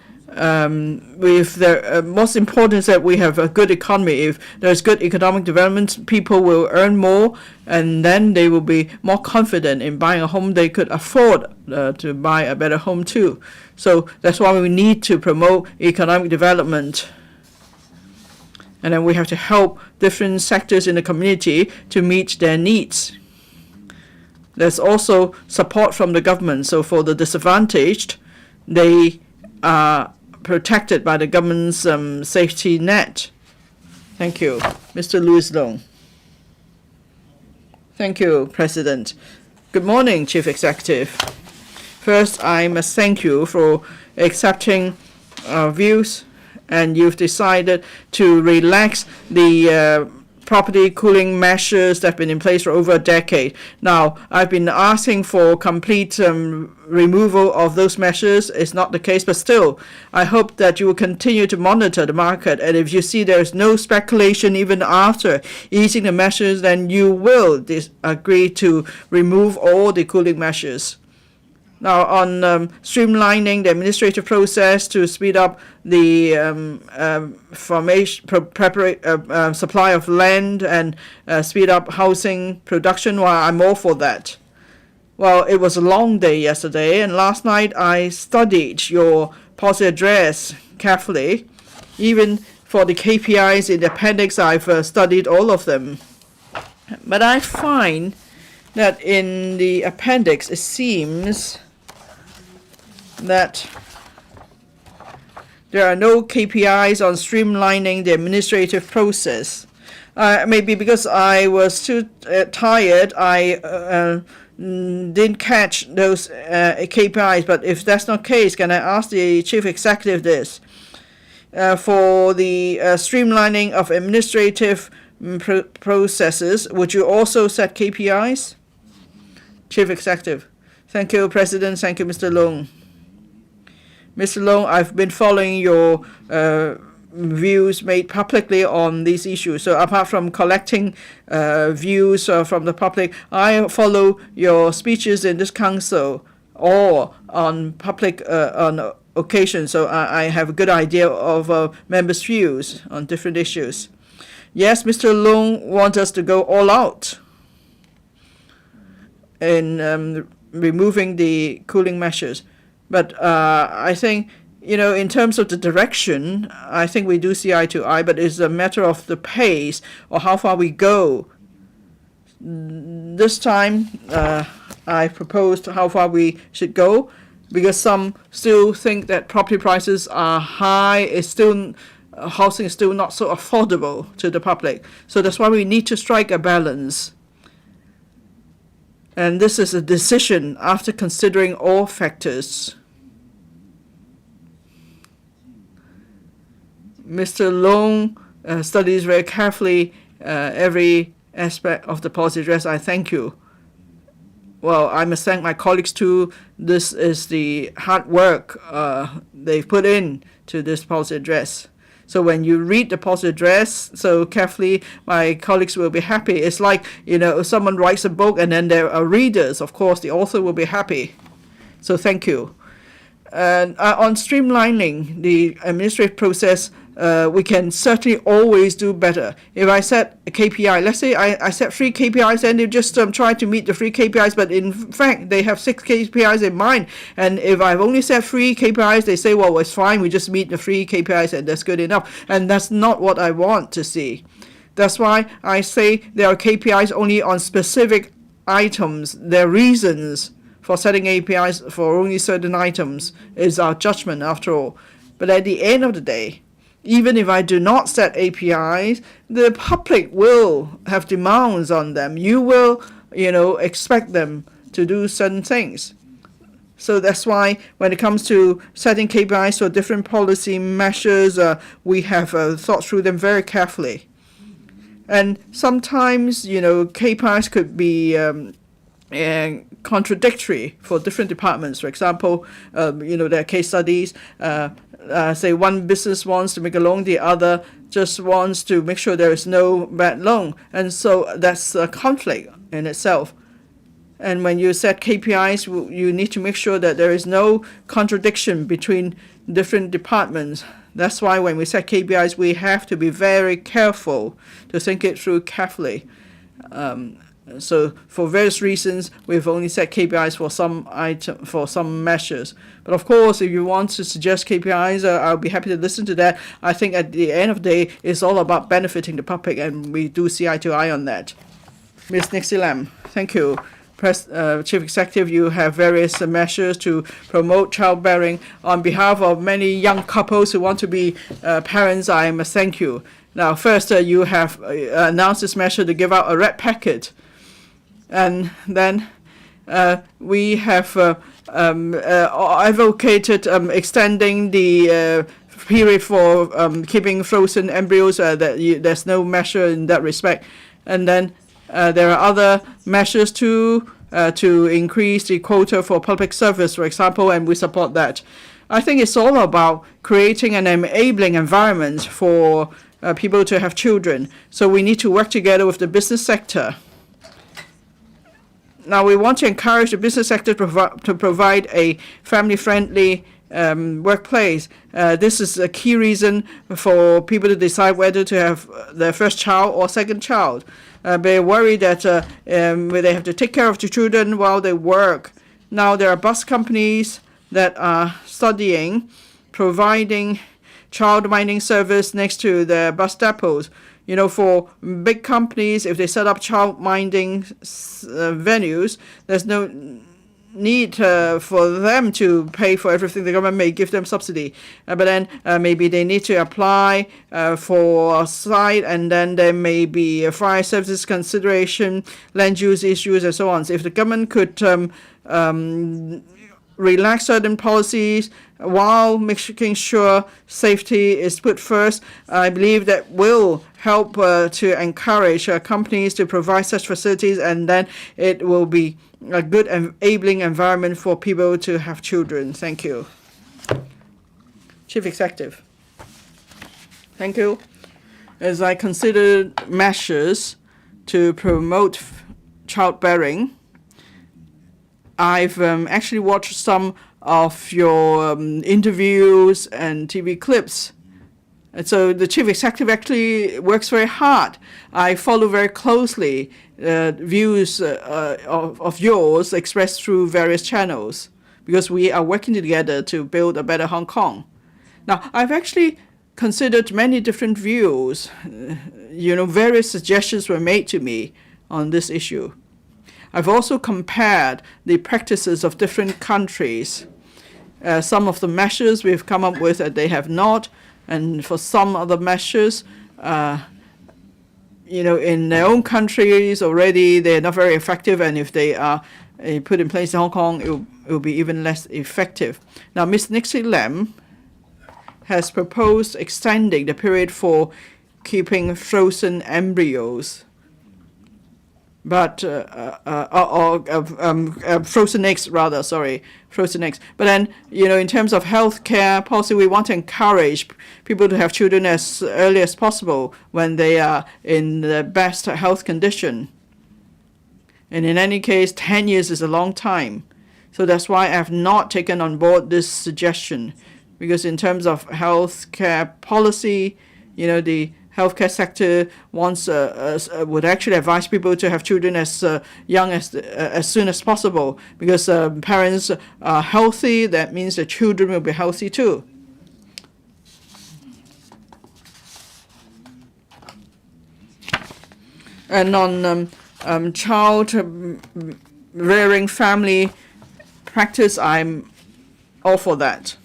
with the most important is that we have a good economy. If there's good economic development, people will earn more, and then they will be more confident in buying a home. They could afford to buy a better home too. So that's why we need to promote economic development. And then we have to help different sectors in the community to meet their needs. There's also support from the government. So for the disadvantaged, they are protected by the government's safety net. Thank you. Mr. Louis Long. Thank you, President. Good morning, Chief Executive. First, I must thank you for accepting our views, and you've decided to relax the property cooling measures that have been in place for over a decade. Now, I've been asking for complete removal of those measures. It's not the case, but still, I hope that you will continue to monitor the market. And if you see there is no speculation even after easing the measures, then you will agree to remove all the cooling measures. Now, on streamlining the administrative process to speed up the supply of land and speed up housing production, well, I'm all for that. Well, it was a long day yesterday, and last night I studied your policy address carefully. Even for the KPIs in the appendix, I've studied all of them. But I find that in the appendix, it seems that there are no KPIs on streamlining the administrative process. Maybe because I was too tired, I didn't catch those KPIs. But if that's not the case, can I ask the Chief Executive this? For the streamlining of administrative processes, would you also set KPIs? Chief Executive. Thank you, President. Thank you, Mr. Long. Mr. Long, I've been following your views made publicly on these issues. So apart from collecting views from the public, I follow your speeches in this council or on public on occasion. So I have a good idea of members' views on different issues. Yes, Mr. Long wants us to go all out in removing the cooling measures. But I think in terms of the direction, I think we do see eye to eye, but it's a matter of the pace or how far we go. This time, I proposed how far we should go, because some still think that property prices are high. Housing is still not so affordable to the public. So that's why we need to strike a balance. And this is a decision after considering all factors. Mr. Long studies very carefully every aspect of the policy address. I thank you. Well, I must thank my colleagues too. This is the hard work they've put in to this policy address. So when you read the policy address so carefully, my colleagues will be happy. It's like, someone writes a book and then there are readers. Of course, the author will be happy. So thank you. And on streamlining the administrative process, we can certainly always do better. If I set a KPI, let's say I set 3 KPIs and they just try to meet the 3 KPIs, but in fact they have 6 KPIs in mind. And if I've only set 3 KPIs, they say, well, it's fine, we just meet the 3 KPIs and that's good enough. And that's not what I want to see. That's why I say there are KPIs only on specific items. There are reasons for setting KPIs for only certain items. Is our judgment after all. But at the end of the day, even if I do not set KPIs, the public will have demands on them. You will, expect them to do certain things. So that's why when it comes to setting KPIs for different policy measures, we have thought through them very carefully. And sometimes, KPIs could be contradictory for different departments. For example, there are case studies. Say one business wants to make a loan, the other just wants to make sure there is no bad loan. And so that's a conflict in itself. And when you set KPIs, you need to make sure that there is no contradiction between different departments. That's why when we set KPIs, we have to be very careful to think it through carefully. So for various reasons, we've only set KPIs for some measures. But of course, if you want to suggest KPIs, I'll be happy to listen to that. I think at the end of the day, it's all about benefiting the public, and we do see eye to eye on that. Ms. Nixie Lam, thank you. Chief Executive, you have various measures to promote childbearing. On behalf of many young couples who want to be parents, I must thank you. Now, first, you have announced this measure to give out a red packet. And then we have advocated extending the period for keeping frozen embryos. There's no measure in that respect. And then there are other measures to increase the quota for public service, for example, and we support that. I think it's all about creating an enabling environment for people to have children. So we need to work together with the business sector. Now, we want to encourage the business sector to provide a family-friendly workplace. This is a key reason for people to decide whether to have their first child or second child. They're worried that they have to take care of the children while they work. Now, there are bus companies that are studying providing child minding service next to their bus depots. For big companies, if they set up child minding venues, there's no need for them to pay for everything. The government may give them subsidy, but then maybe they need to apply for a site, and then there may be a fire services consideration, land use issues, and so on. So if the government could relax certain policies while making sure safety is put first, I believe that will help to encourage companies to provide such facilities, and then it will be a good enabling environment for people to have children. Thank you. Chief Executive. Thank you. As I consider measures to promote childbearing, I've actually watched some of your interviews and TV clips. And so the Chief Executive actually works very hard. I follow very closely views of yours expressed through various channels, because we are working together to build a better Hong Kong. Now, I've actually considered many different views. Various suggestions were made to me on this issue. I've also compared the practices of different countries. Some of the measures we've come up with that they have not, and for some other measures, in their own countries already, they're not very effective, and if they are put in place in Hong Kong, it will be even less effective. Now, Ms. Nixie Lam has proposed extending the period for keeping frozen embryos, but frozen eggs rather. Frozen eggs. But then, in terms of healthcare policy, we want to encourage people to have children as early as possible when they are in the best health condition. And in any case, 10 years is a long time. So that's why I have not taken on board this suggestion. Because in terms of healthcare policy, the healthcare sector would actually advise people to have children as young as soon as possible. Because parents are healthy, that means the children will be healthy too. And on child rearing family practice, I'm all for that.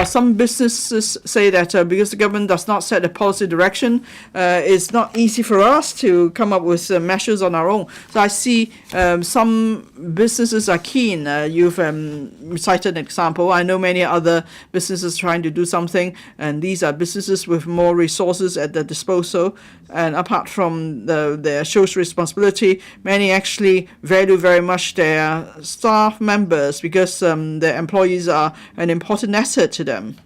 Some businesses say that because the government does not set a policy direction, it's not easy for us to come up with measures on our own. So I see some businesses are keen. You've cited an example. I know many other businesses trying to do something, and these are businesses with more resources at their disposal. And apart from their social responsibility, many actually value very much their staff members because their employees are an important asset to them.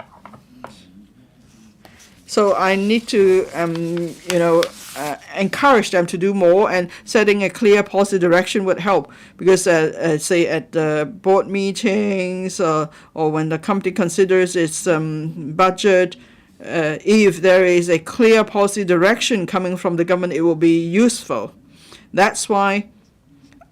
So I need to, encourage them to do more, and setting a clear policy direction would help. Because, say, at board meetings or when the company considers its budget, if there is a clear policy direction coming from the government, it will be useful. That's why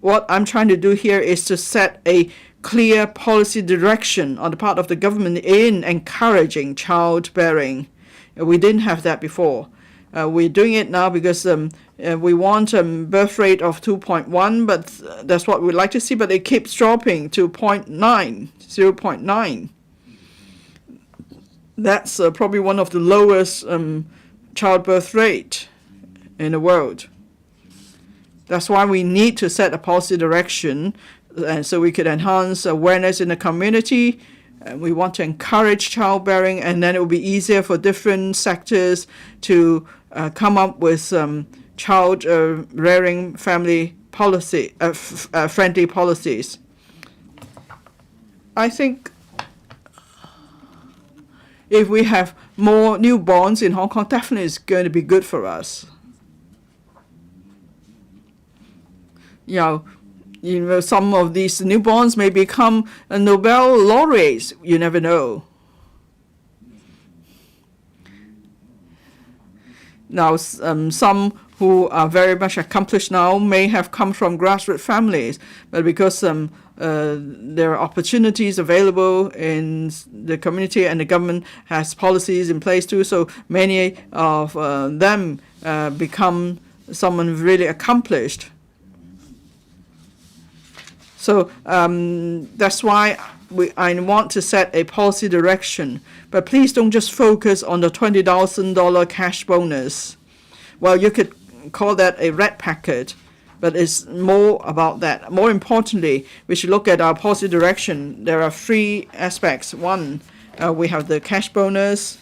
what I'm trying to do here is to set a clear policy direction on the part of the government in encouraging childbearing. We didn't have that before. We're doing it now because we want a birth rate of 2.1, but that's what we'd like to see, but it keeps dropping to 0.9. That's probably one of the lowest childbirth rate in the world. That's why we need to set a policy direction, and so we could enhance awareness in the community. We want to encourage childbearing, and then it will be easier for different sectors to come up with child rearing family policy, friendly policies. I think if we have more newborns in Hong Kong, definitely it's going to be good for us. Some of these newborns may become Nobel laureates. You never know. Now, some who are very much accomplished now may have come from grassroots families, but because there are opportunities available in the community and the government has policies in place too, so many of them become someone really accomplished. So that's why I want to set a policy direction. But please don't just focus on the $20,000 cash bonus. Well, you could call that a red packet, but it's more about that. More importantly, we should look at our policy direction. There are three aspects. One, we have the cash bonus,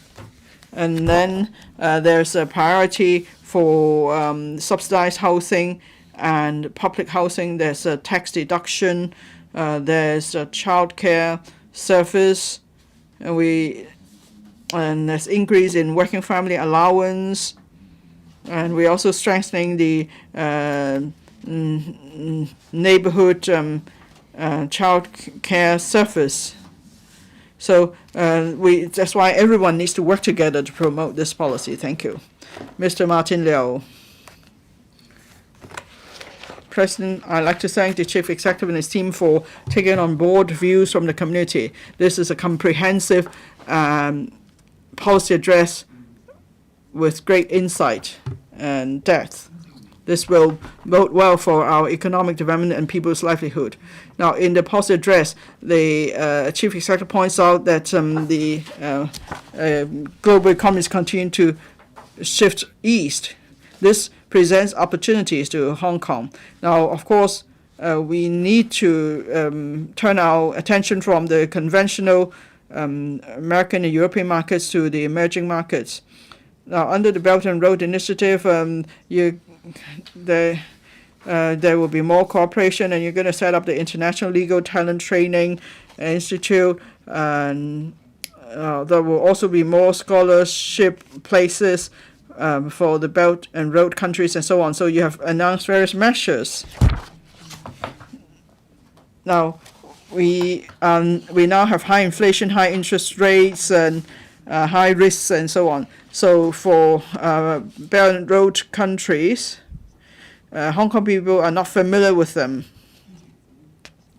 and then there's a priority for subsidized housing and public housing. There's a tax deduction, there's a child care service, and there's increase in working family allowance, and we're also strengthening the neighborhood child care service. So that's why everyone needs to work together to promote this policy. Thank you. Mr. Martin Liu. President, I'd like to thank the Chief Executive and his team for taking on board views from the community. This is a comprehensive policy address with great insight and depth. This will bode well for our economic development and people's livelihood. Now, in the policy address, the chief executive points out that the global economies continue to shift east. This presents opportunities to Hong Kong. Now, of course, we need to turn our attention from the conventional American and European markets to the emerging markets. Now, under the Belt and Road Initiative, there will be more cooperation, and you're going to set up the International Legal Talent Training Institute, and there will also be more scholarship places for the Belt and Road countries and so on. So you have announced various measures. Now, we now have high inflation, high interest rates, and high risks and so on. So for Belt and Road countries, Hong Kong people are not familiar with them.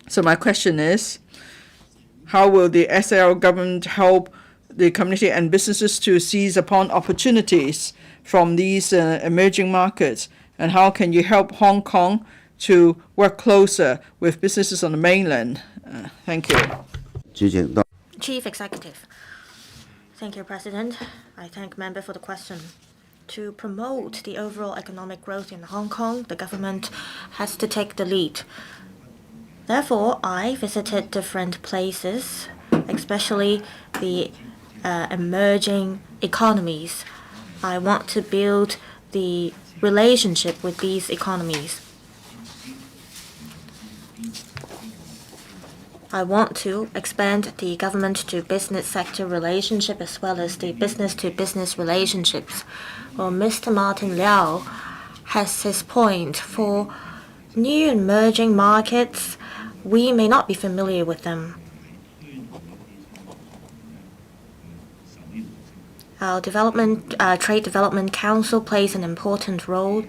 So my question is, how will the SAR government help the community and businesses to seize upon opportunities from these emerging markets? And how can you help Hong Kong to work closer with businesses on the mainland? Thank you. Chief Executive. Thank you, President. I thank member for the question. To promote the overall economic growth in Hong Kong, the government has to take the lead. Therefore, I visited different places, especially the emerging economies. I want to build the relationship with these economies. I want to expand the government-to-business sector relationship as well as the business-to-business relationships. Well, Mr. Martin Liao has his point. For new emerging markets, we may not be familiar with them. Our Trade Development Council plays an important role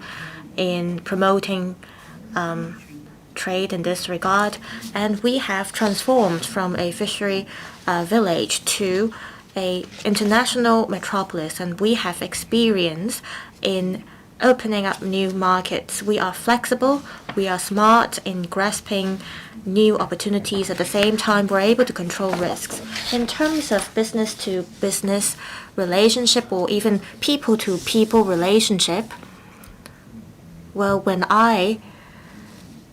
in promoting trade in this regard, and we have transformed from a fishery village to an international metropolis, and we have experience in opening up new markets. We are flexible, we are smart in grasping new opportunities. At the same time, we're able to control risks. In terms of business-to-business relationship or even people-to-people relationship, well, when I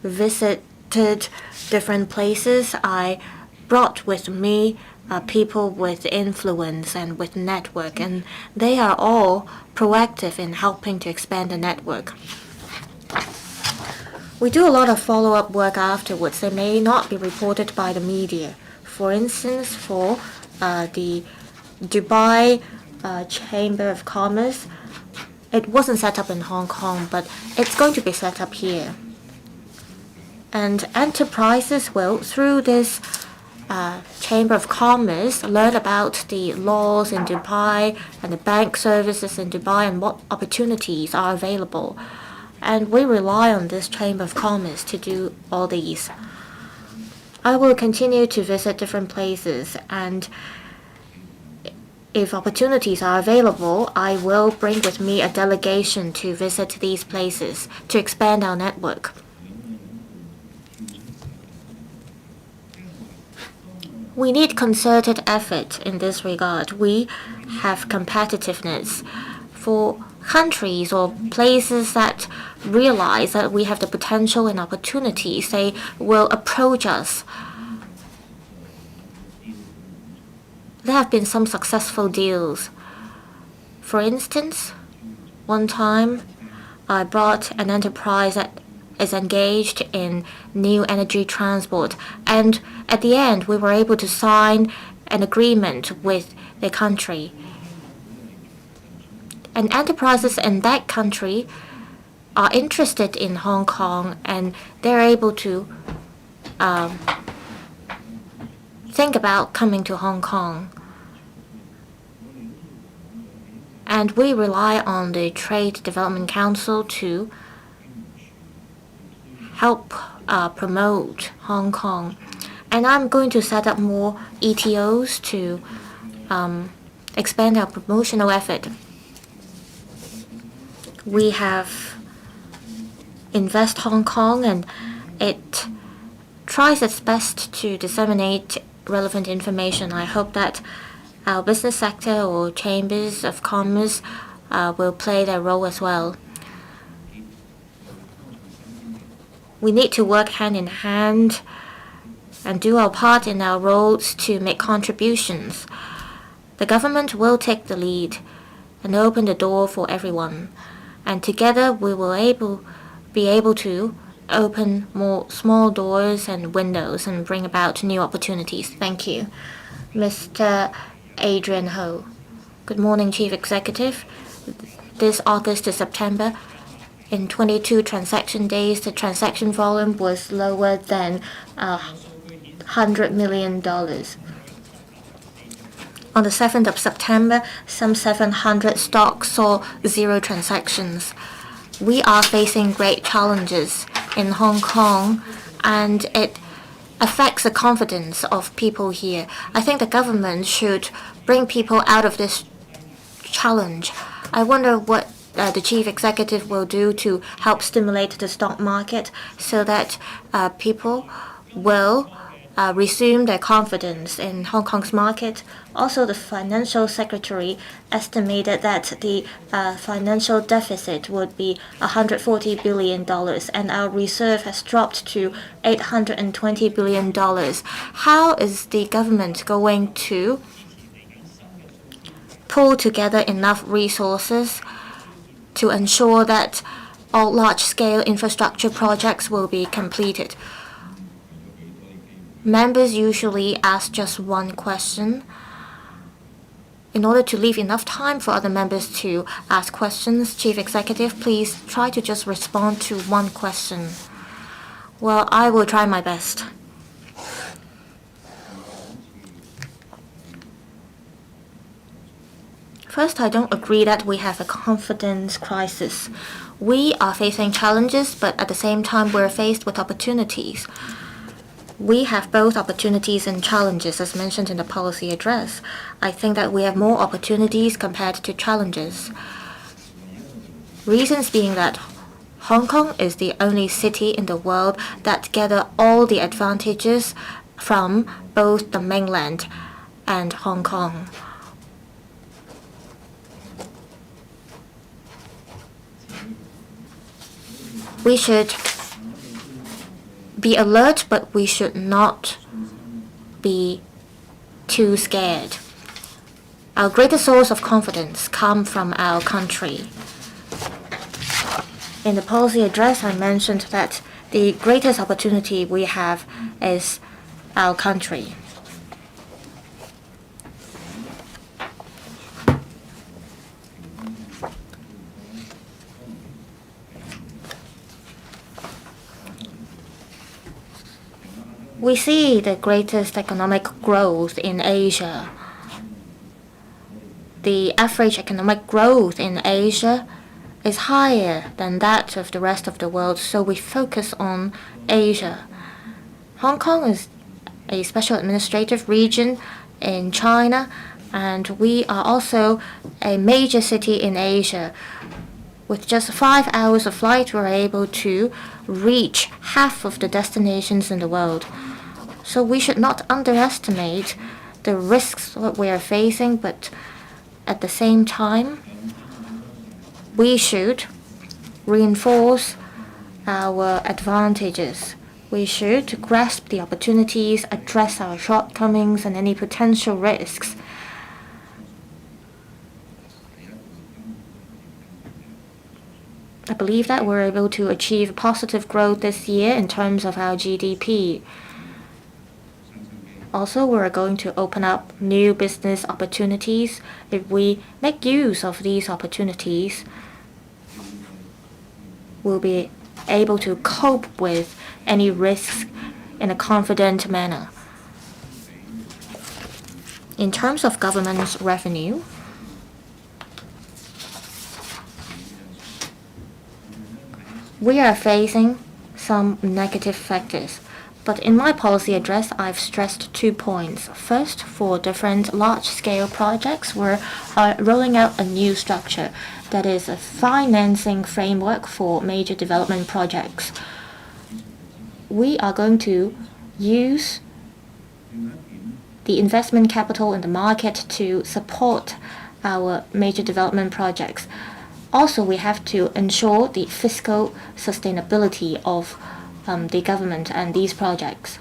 visited different places, I brought with me people with influence and with network, and they are all proactive in helping to expand the network. We do a lot of follow-up work afterwards. They may not be reported by the media. For instance, for the Dubai Chamber of Commerce, it wasn't set up in Hong Kong, but it's going to be set up here. And enterprises will, through this Chamber of Commerce, learn about the laws in Dubai and the bank services in Dubai and what opportunities are available. And we rely on this Chamber of Commerce to do all these. I will continue to visit different places, and if opportunities are available, I will bring with me a delegation to visit these places to expand our network. We need concerted effort in this regard. We have competitiveness. For countries or places that realize that we have the potential and opportunities, they will approach us. There have been some successful deals. For instance, one time I brought an enterprise that is engaged in new energy transport, and at the end we were able to sign an agreement with the country. And enterprises in that country are interested in Hong Kong, and they're able to think about coming to Hong Kong. And we rely on the Trade Development Council to help promote Hong Kong. And I'm going to set up more ETOs to expand our promotional effort. We have Invest Hong Kong, and it tries its best to disseminate relevant information. I hope that our business sector or chambers of commerce will play their role as well. We need to work hand in hand and do our part in our roles to make contributions. The government will take the lead and open the door for everyone, and together we will be able to open more small doors and windows and bring about new opportunities. Thank you. Mr. Adrian Ho. Good morning, Chief Executive. This August to September, in 22 transaction days, the transaction volume was lower than $100 million. On the 7th of September, some 700 stocks saw 0 transactions. We are facing great challenges in Hong Kong, and it affects the confidence of people here. I think the government should bring people out of this challenge. I wonder what the chief executive will do to help stimulate the stock market so that people will resume their confidence in Hong Kong's market. Also, the financial secretary estimated that the financial deficit would be $140 billion, and our reserve has dropped to $820 billion. How is the government going to pull together enough resources to ensure that all large-scale infrastructure projects will be completed? Members usually ask just one question. In order to leave enough time for other members to ask questions, Chief Executive, please try to just respond to one question. Well, I will try my best. First, I don't agree that we have a confidence crisis. We are facing challenges, but at the same time, we're faced with opportunities. We have both opportunities and challenges, as mentioned in the policy address. I think that we have more opportunities compared to challenges. Reasons being that Hong Kong is the only city in the world that gather all the advantages from both the mainland and Hong Kong. We should be alert, but we should not be too scared. Our greatest source of confidence comes from our country. In the policy address, I mentioned that the greatest opportunity we have is our country. We see the greatest economic growth in Asia. The average economic growth in Asia is higher than that of the rest of the world, so we focus on Asia. Hong Kong is a special administrative region in China, and we are also a major city in Asia. With just 5 hours of flight, we're able to reach half of the destinations in the world. So we should not underestimate the risks that we are facing, but at the same time, we should reinforce our advantages. We should grasp the opportunities, address our shortcomings and any potential risks. I believe that we're able to achieve positive growth this year in terms of our GDP. Also, we're going to open up new business opportunities. If we make use of these opportunities, we'll be able to cope with any risks in a confident manner. In terms of government's revenue, we are facing some negative factors. But in my policy address, I've stressed 2 points. First, for different large-scale projects, we're rolling out a new structure that is a financing framework for major development projects. We are going to use the investment capital in the market to support our major development projects. Also, we have to ensure the fiscal sustainability of the government and these projects.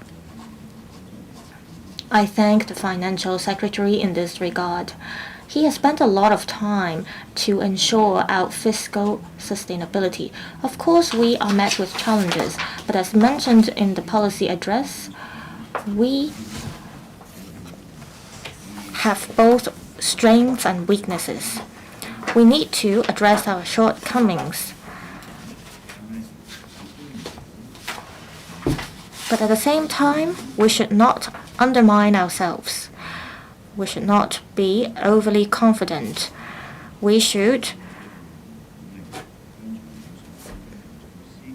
I thank the Financial Secretary in this regard. He has spent a lot of time to ensure our fiscal sustainability. Of course, we are met with challenges, but as mentioned in the policy address, we have both strengths and weaknesses. We need to address our shortcomings. But at the same time, we should not undermine ourselves. We should not be overly confident. We should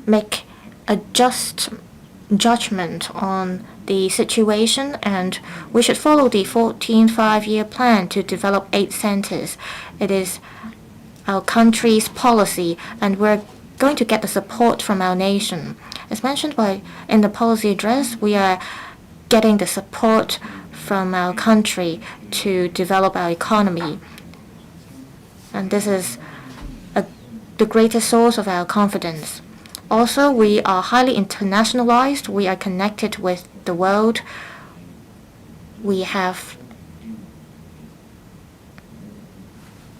make a just judgment on the situation, and we should follow the 14th five-year plan to develop 8 centers. It is our country's policy, and we're going to get the support from our nation. As mentioned in the policy address, we are getting the support from our country to develop our economy. And this is the greatest source of our confidence. Also, we are highly internationalized. We are connected with the world. We have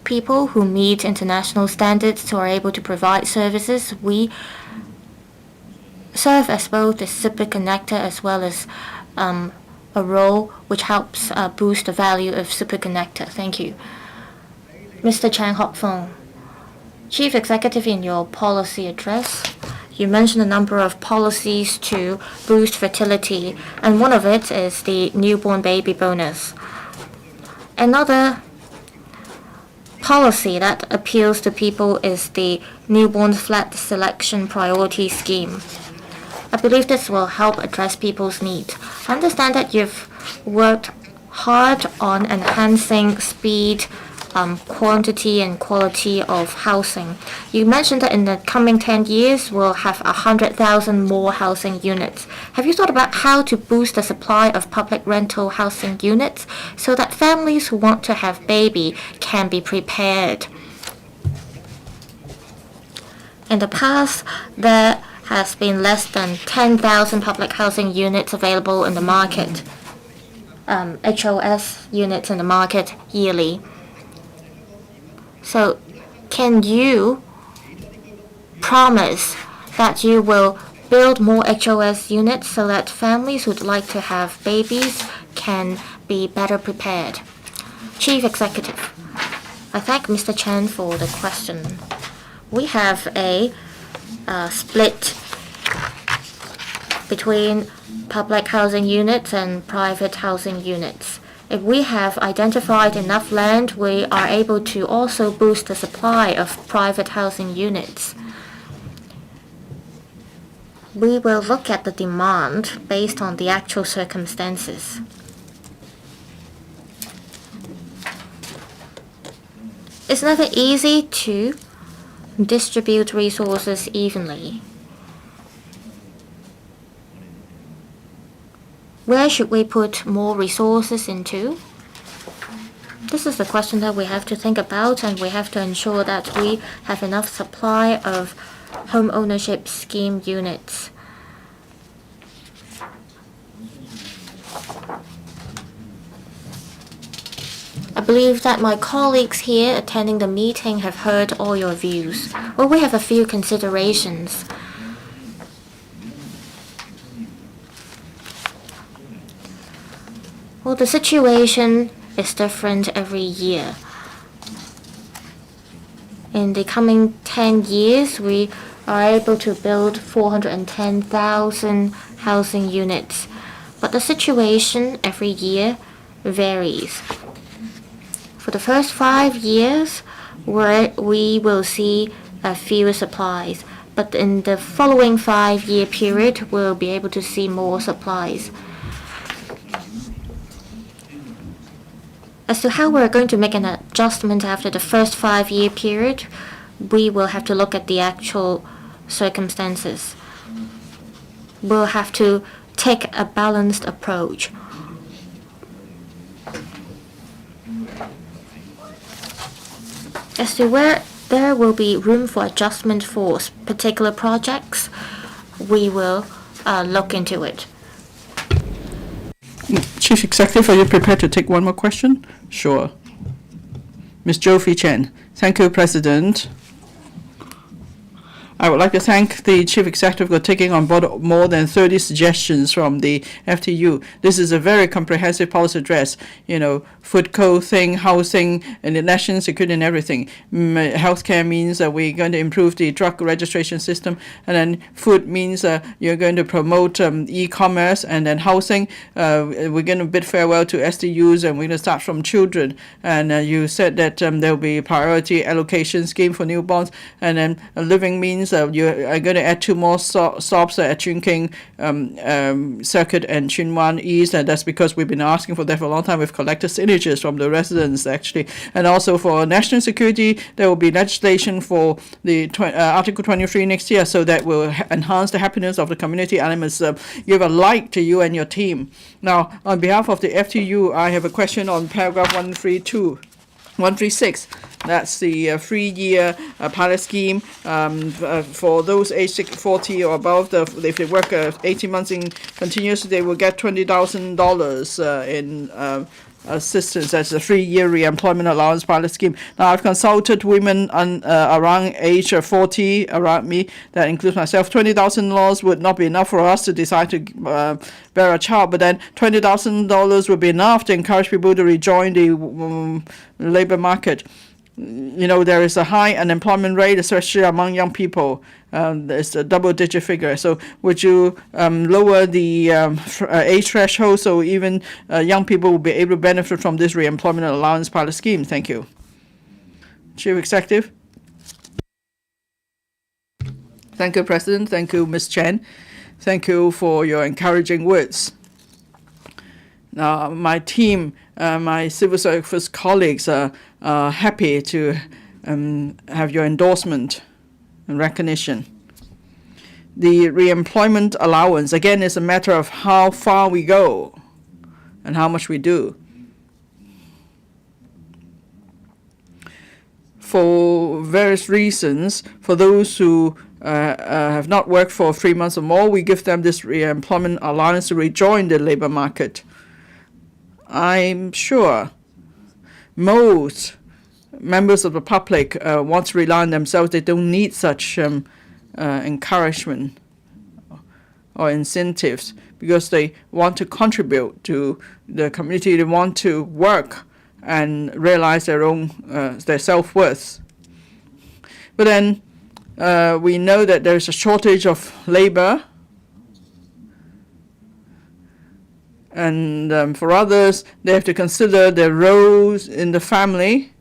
people who meet international standards who are able to provide services. We serve as both the super connector as well as a role which helps boost the value of super connector. Thank you. Mr. Chang Hop-Fong, Chief Executive, in your policy address, you mentioned a number of policies to boost fertility, and one of it is the newborn baby bonus. Another policy that appeals to people is the newborn flat selection priority scheme. I believe this will help address people's needs. I understand that you've worked hard on enhancing speed, quantity and quality of housing. You mentioned that in the coming 10 years, we'll have 100,000 more housing units. Have you thought about how to boost the supply of public rental housing units so that families who want to have baby can be prepared? In the past, there has been less than 10,000 public housing units available in the market, HOS units in the market yearly. So, can you promise that you will build more HOS units so that families who'd like to have babies can be better prepared? Chief Executive, I thank Mr. Chen for the question. We have a split between public housing units and private housing units. If we have identified enough land, we are able to also boost the supply of private housing units. We will look at the demand based on the actual circumstances. It's never easy to distribute resources evenly. Where should we put more resources into? This is the question that we have to think about, and we have to ensure that we have enough supply of home ownership scheme units. I believe that my colleagues here attending the meeting have heard all your views. Well, we have a few considerations. Well, the situation is different every year. In the coming 10 years, we are able to build 410,000 housing units. But the situation every year varies. For the first 5 years, we will see fewer supplies. but in the following 5-year period, we'll be able to see more supplies. As to how we're going to make an adjustment after the first 5-year period, we will have to look at the actual circumstances. We'll have to take a balanced approach. As to where there will be room for adjustment for particular projects, we will look into it. Chief Executive, are you prepared to take one more question? Sure. Ms. Jofi Chen. Thank you, President. I would like to thank the Chief Executive for taking on board more than 30 suggestions from the FTU. This is a very comprehensive policy address, food thing, housing, and the national security and everything. Healthcare means that we're going to improve the drug registration system, and then food means you're going to promote e-commerce, and then housing, we're going to bid farewell to SDUs, and we're going to start from children. And you said that there will be priority allocation scheme for newborns, and then living means you are going to add 2 more stops at Chungking Circuit and Chinwan East, and that's because we've been asking for that for a long time. We've collected signatures from the residents, actually. And also for national security, there will be legislation for the Article 23 next year, so that will enhance the happiness of the community elements. Give a like to you and your team. Now, on behalf of the FTU, I have a question on paragraph 136. That's the 3-year pilot scheme for those aged 40 or above. If they work 18 months in continuous, they will get $20,000 in assistance. That's a 3-year re-employment allowance pilot scheme. Now, I've consulted women around age 40 around me. That includes myself. $20,000 would not be enough for us to decide to bear a child, but then $20,000 would be enough to encourage people to rejoin the labor market. There is a high unemployment rate, especially among young people. It's a double-digit figure. So would you lower the age threshold so even young people will be able to benefit from this re-employment allowance pilot scheme? Thank you. Chief Executive. Thank you, President. Thank you, Ms. Chen. Thank you for your encouraging words. Now, my team, my civil service colleagues are happy to have your endorsement and recognition. The re-employment allowance, again, is a matter of how far we go and how much we do. For various reasons, for those who have not worked for 3 months or more, we give them this re-employment allowance to rejoin the labor market. I'm sure most members of the public want to rely on themselves. They don't need such encouragement or incentives because they want to contribute to the community. They want to work and realize their self-worth. But then we know that there is a shortage of labor. And for others, they have to consider their roles in the family.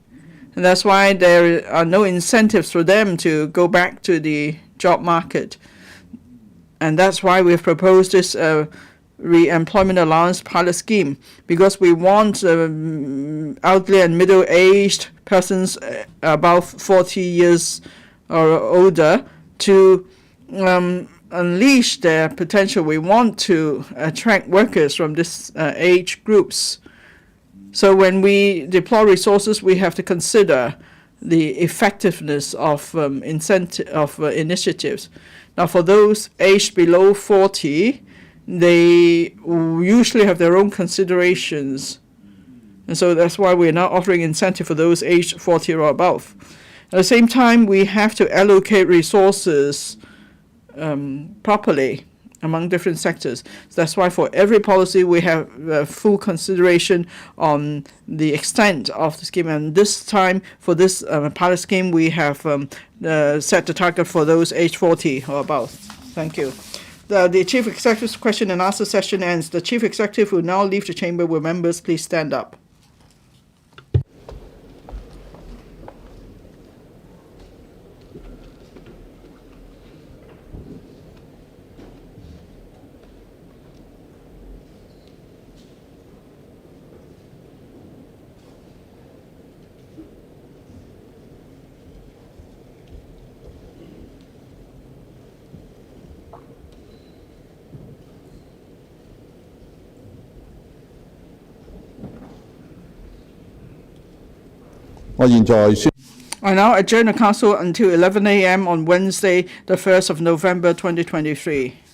And that's why there are no incentives for them to go back to the job market. And that's why we've proposed this re-employment allowance pilot scheme, because we want elderly and middle-aged persons above 40 years or older to unleash their potential. We want to attract workers from this age groups. So when we deploy resources, we have to consider the effectiveness of initiatives. Now, for those aged below 40, they usually have their own considerations. And so that's why we're now offering incentive for those aged 40 or above. At the same time, we have to allocate resources properly among different sectors. So that's why for every policy we have full consideration on the extent of the scheme. And this time for this pilot scheme, we have set the target for those aged 40 or above. Thank you. The Chief Executive's question and answer session ends. The Chief Executive will now leave the chamber. Will members please stand up? 我現在宣 I now adjourn the council until 11 a.m. on Wednesday, the 1st of November 2023.